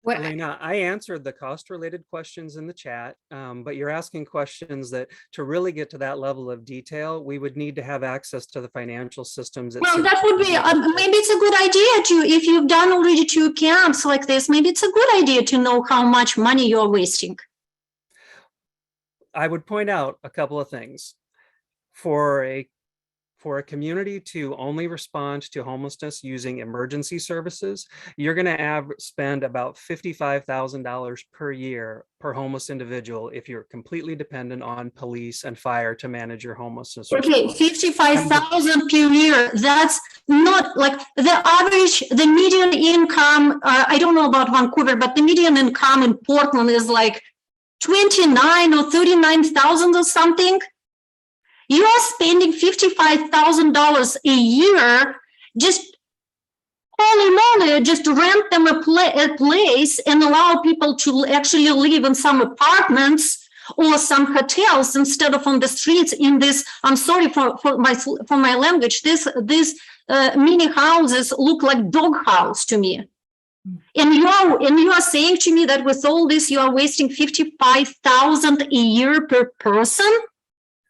What, Elena, I answered the cost-related questions in the chat, but you're asking questions that to really get to that level of detail, we would need to have access to the financial systems. Well, that would be, maybe it's a good idea to, if you've done already 2 camps like this, maybe it's a good idea to know how much money you're wasting. I would point out a couple of things. For a community to only respond to homelessness using emergency services, you're going to spend about $55,000 per year per homeless individual if you're completely dependent on police and fire to manage your homelessness. Okay, 55,000 per year. That's not like the average, the median income. I don't know about Vancouver, but the median income in Portland is like 29 or 39,000 or something. You are spending $55,000 a year, just holy moly, just rent them a place and allow people to actually live in some apartments or some hotels instead of on the streets in this, I'm sorry for my language, this mini houses look like dog house to me. And you are saying to me that with all this, you are wasting $55,000 a year per person?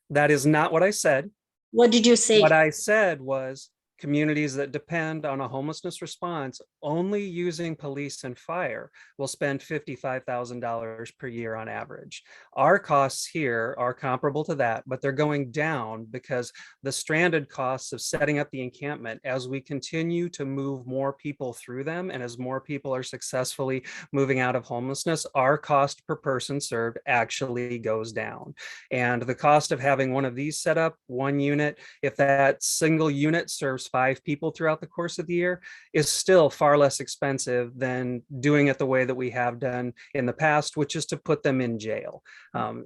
That is not what I said. What did you say? What I said was communities that depend on a homelessness response only using police and fire will spend $55,000 per year on average. Our costs here are comparable to that, but they're going down because the stranded costs of setting up the encampment, as we continue to move more people through them and as more people are successfully moving out of homelessness, our cost per person served actually goes down. And the cost of having one of these set up, one unit, if that single unit serves 5 people throughout the course of the year, is still far less expensive than doing it the way that we have done in the past, which is to put them in jail.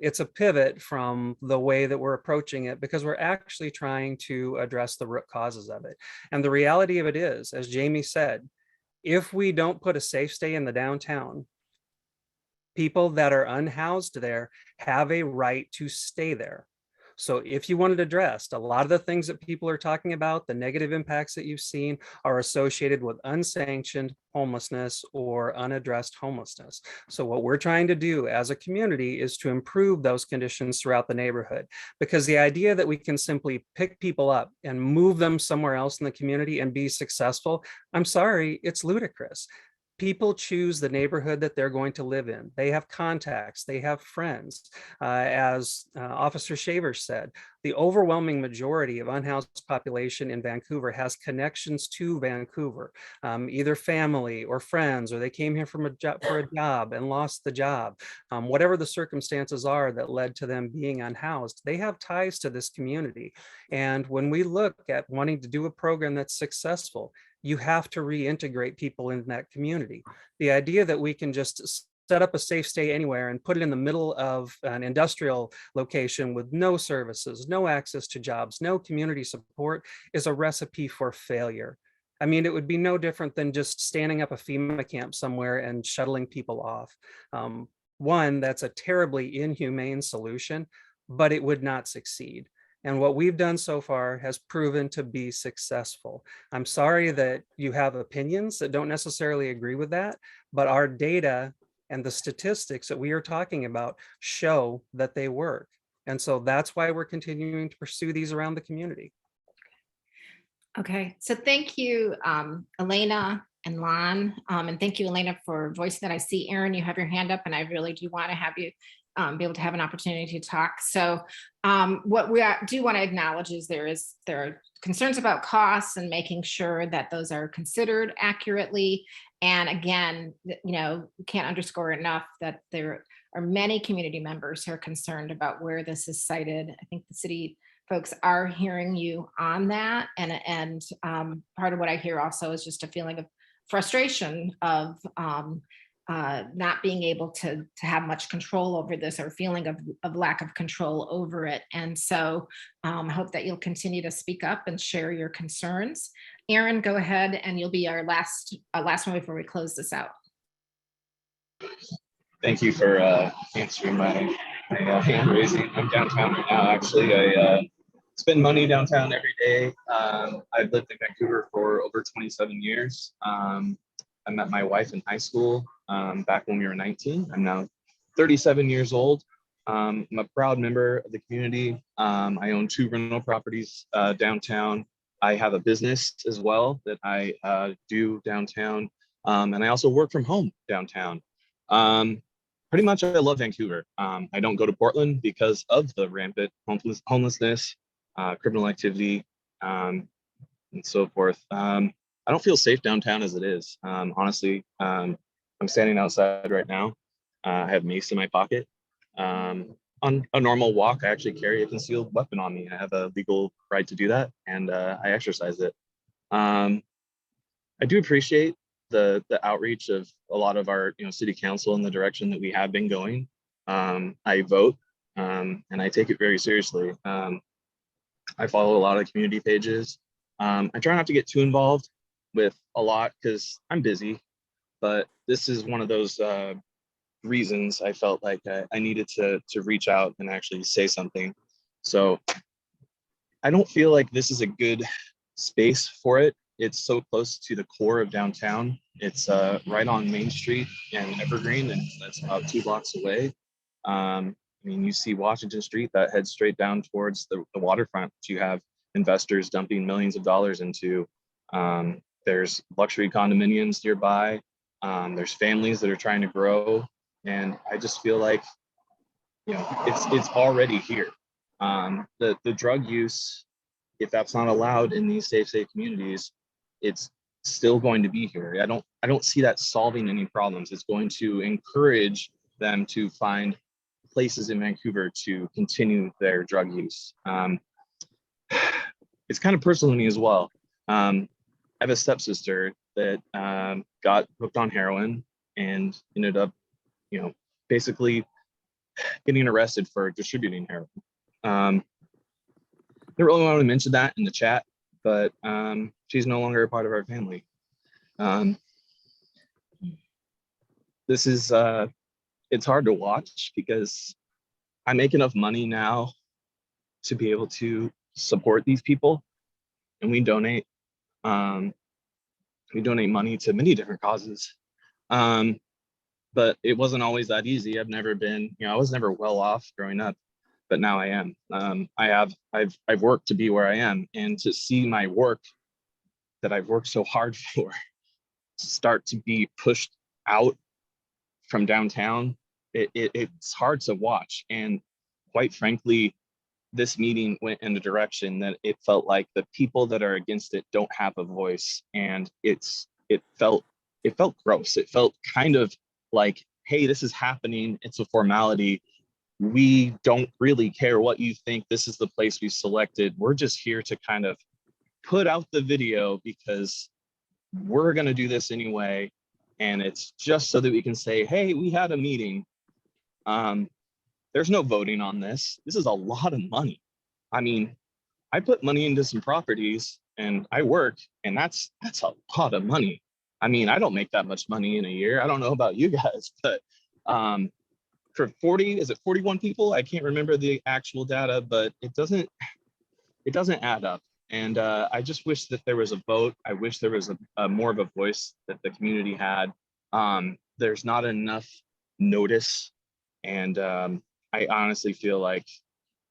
It's a pivot from the way that we're approaching it because we're actually trying to address the root causes of it. And the reality of it is, as Jamie said, if we don't put a safe stay in the downtown, people that are unhoused there have a right to stay there. So if you wanted addressed, a lot of the things that people are talking about, the negative impacts that you've seen are associated with unsanctioned homelessness or unaddressed homelessness. So what we're trying to do as a community is to improve those conditions throughout the neighborhood, because the idea that we can simply pick people up and move them somewhere else in the community and be successful, I'm sorry, it's ludicrous. People choose the neighborhood that they're going to live in. They have contacts, they have friends. As Officer Shaver said, the overwhelming majority of unhoused population in Vancouver has connections to Vancouver, either family or friends, or they came here for a job and lost the job. Whatever the circumstances are that led to them being unhoused, they have ties to this community. And when we look at wanting to do a program that's successful, you have to reintegrate people in that community. The idea that we can just set up a safe stay anywhere and put it in the middle of an industrial location with no services, no access to jobs, no community support is a recipe for failure. I mean, it would be no different than just standing up a FEMA camp somewhere and shuttling people off. One, that's a terribly inhumane solution, but it would not succeed. And what we've done so far has proven to be successful. I'm sorry that you have opinions that don't necessarily agree with that, but our data and the statistics that we are talking about show that they work. And so that's why we're continuing to pursue these around the community. Okay, so thank you, Elena and Lon, and thank you, Elena, for voicing that. I see, Aaron, you have your hand up, and I really do want to have you be able to have an opportunity to talk. So what we do want to acknowledge is there are concerns about costs and making sure that those are considered accurately. And again, you know, we can't underscore enough that there are many community members who are concerned about where this is sited. I think the city folks are hearing you on that. And part of what I hear also is just a feeling of frustration of not being able to have much control over this, or feeling of lack of control over it. And so I hope that you'll continue to speak up and share your concerns. Aaron, go ahead, and you'll be our last one before we close this out. Thank you for answering my hand raising. I'm downtown right now, actually. I spend money downtown every day. I've lived in Vancouver for over 27 years. I met my wife in high school back when we were 19. I'm now 37 years old. I'm a proud member of the community. I own 2 rental properties downtown. I have a business as well that I do downtown. And I also work from home downtown. Pretty much I love Vancouver. I don't go to Portland because of the rampant homelessness, criminal activity, and so forth. I don't feel safe downtown as it is. Honestly, I'm standing outside right now. I have mace in my pocket. On a normal walk, I actually carry a concealed weapon on me. I have a legal right to do that, and I exercise it. I do appreciate the outreach of a lot of our city council in the direction that we have been going. I vote, and I take it very seriously. I follow a lot of community pages. I try not to get too involved with a lot because I'm busy, but this is one of those reasons I felt like I needed to reach out and actually say something. So I don't feel like this is a good space for it. It's so close to the core of downtown. It's right on Main Street and Evergreen, and that's about 2 blocks away. I mean, you see Washington Street that heads straight down towards the waterfront, which you have investors dumping millions of dollars into. There's luxury condominiums nearby. There's families that are trying to grow. And I just feel like, it's already here. The drug use, if that's not allowed in these safe communities, it's still going to be here. I don't see that solving any problems. It's going to encourage them to find places in Vancouver to continue their drug use. It's kind of personal to me as well. I have a stepsister that got hooked on heroin and ended up, basically getting arrested for distributing heroin. Didn't really want to mention that in the chat, but she's no longer a part of our family. This is, it's hard to watch because I make enough money now to be able to support these people, and we donate money to many different causes. But it wasn't always that easy. I've never been, I was never well off growing up, but now I am. I've worked to be where I am, and to see my work that I've worked so hard for start to be pushed out from downtown, it's hard to watch. And quite frankly, this meeting went in the direction that it felt like the people that are against it don't have a voice, and it felt gross. It felt kind of like, hey, this is happening, it's a formality, we don't really care what you think, this is the place we selected, we're just here to kind of put out the video because we're going to do this anyway, And it's just so that we can say, hey, we had a meeting. There's no voting on this. This is a lot of money. I mean, I put money into some properties and I work, and that's a lot of money. I mean, I don't make that much money in a year. I don't know about you guys, but for 41 people? I can't remember the actual data, but it doesn't add up. And I just wish that there was a vote. I wish there was a more of a voice that the community had. There's not enough notice. And I honestly feel like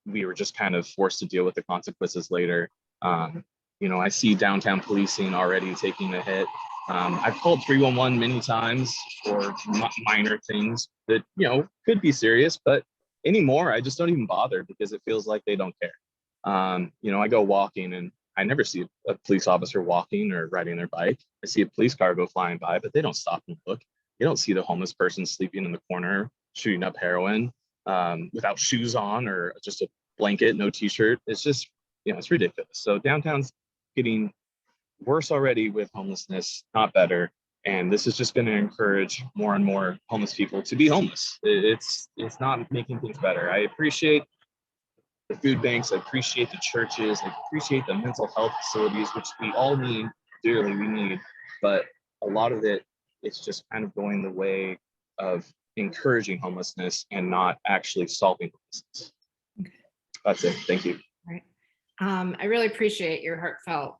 we were just kind of forced to deal with the consequences later. You know, I see downtown policing already taking a hit. I've called 311 many times for minor things that, you know, could be serious, but anymore, I just don't even bother because it feels like they don't care. You know, I go walking and I never see a police officer walking or riding their bike. I see a police car go flying by, but they don't stop and look. You don't see the homeless person sleeping in the corner, shooting up heroin without shoes on or just a blanket, no t-shirt. It's just, you know, it's ridiculous. So downtown's getting worse already with homelessness, not better. And this is just going to encourage more and more homeless people to be homeless. It's not making things better. I appreciate the food banks. I appreciate the churches. I appreciate the mental health facilities, which we all need dearly. We need, but a lot of it, it's just kind of going the way of encouraging homelessness and not actually solving homelessness. Okay. That's it. Thank you. All right. I really appreciate your heartfelt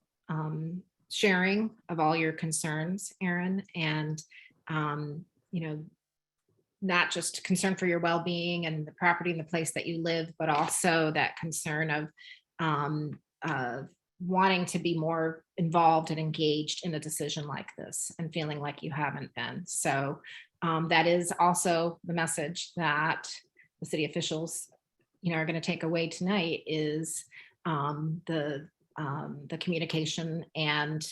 sharing of all your concerns, Aaron, and you know, not just concern for your well-being and the property and the place that you live, but also that concern of wanting to be more involved and engaged in a decision like this and feeling like you haven't been. So that is also the message that the city officials, you know, are going to take away tonight is the communication and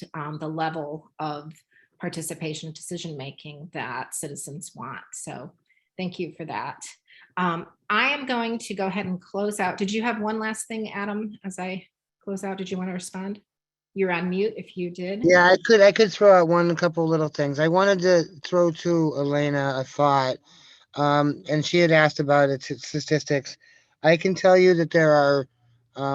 the level of participation, decision-making that citizens want. So thank you for that. I am going to go ahead and close out. Did you have one last thing, Adam, as I close out? Did you want to respond? You're on mute if you did. Yeah, I could throw out a couple little things. I wanted to throw to Elena a thought, and she had asked about its statistics. I can tell you that there are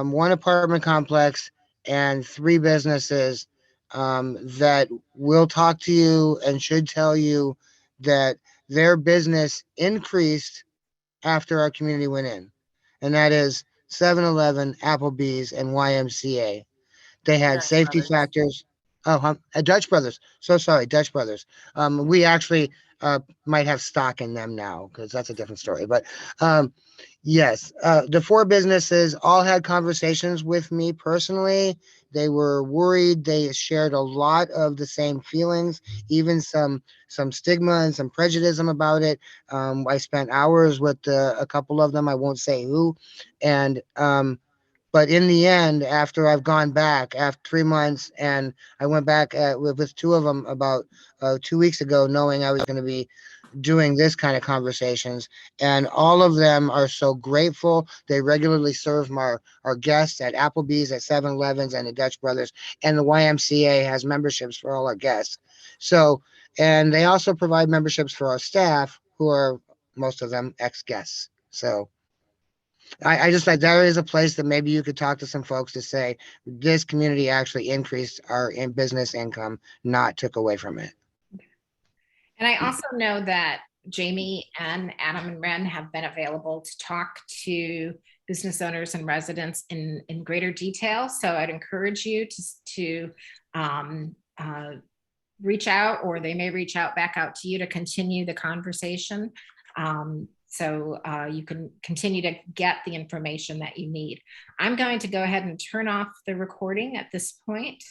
one apartment complex and 3 businesses that will talk to you and should tell you that their business increased after our community went in. And that is 7-Eleven, Applebee's, and YMCA. They had Dutch safety Brothers. factors. Oh, Dutch Brothers. So sorry, Dutch Brothers. We actually might have stock in them now because that's a different story. But yes, the 4 businesses all had conversations with me personally. They were worried. They shared a lot of the same feelings, even some stigma and some prejudice about it. I spent hours with a couple of them. I won't say who. And but in the end, after I've gone back after 3 months, and I went back with 2 of them about 2 weeks ago, knowing I was going to be doing this kind of conversations, and all of them are so grateful. They regularly serve our guests at Applebee's, at 7-Elevens, and the Dutch Brothers, and the YMCA has memberships for all our guests. So, and they also provide memberships for our staff, who are most of them ex-guests. So I just like there is a place that maybe you could talk to some folks to say this community actually increased our business income, not took away from it. And I also know that Jamie and Adam and Ren have been available to talk to business owners and residents in greater detail. So I'd encourage you to reach out, or they may reach back out to you to continue the conversation. So you can continue to get the information that you need. I'm going to go ahead and turn off the recording at this point.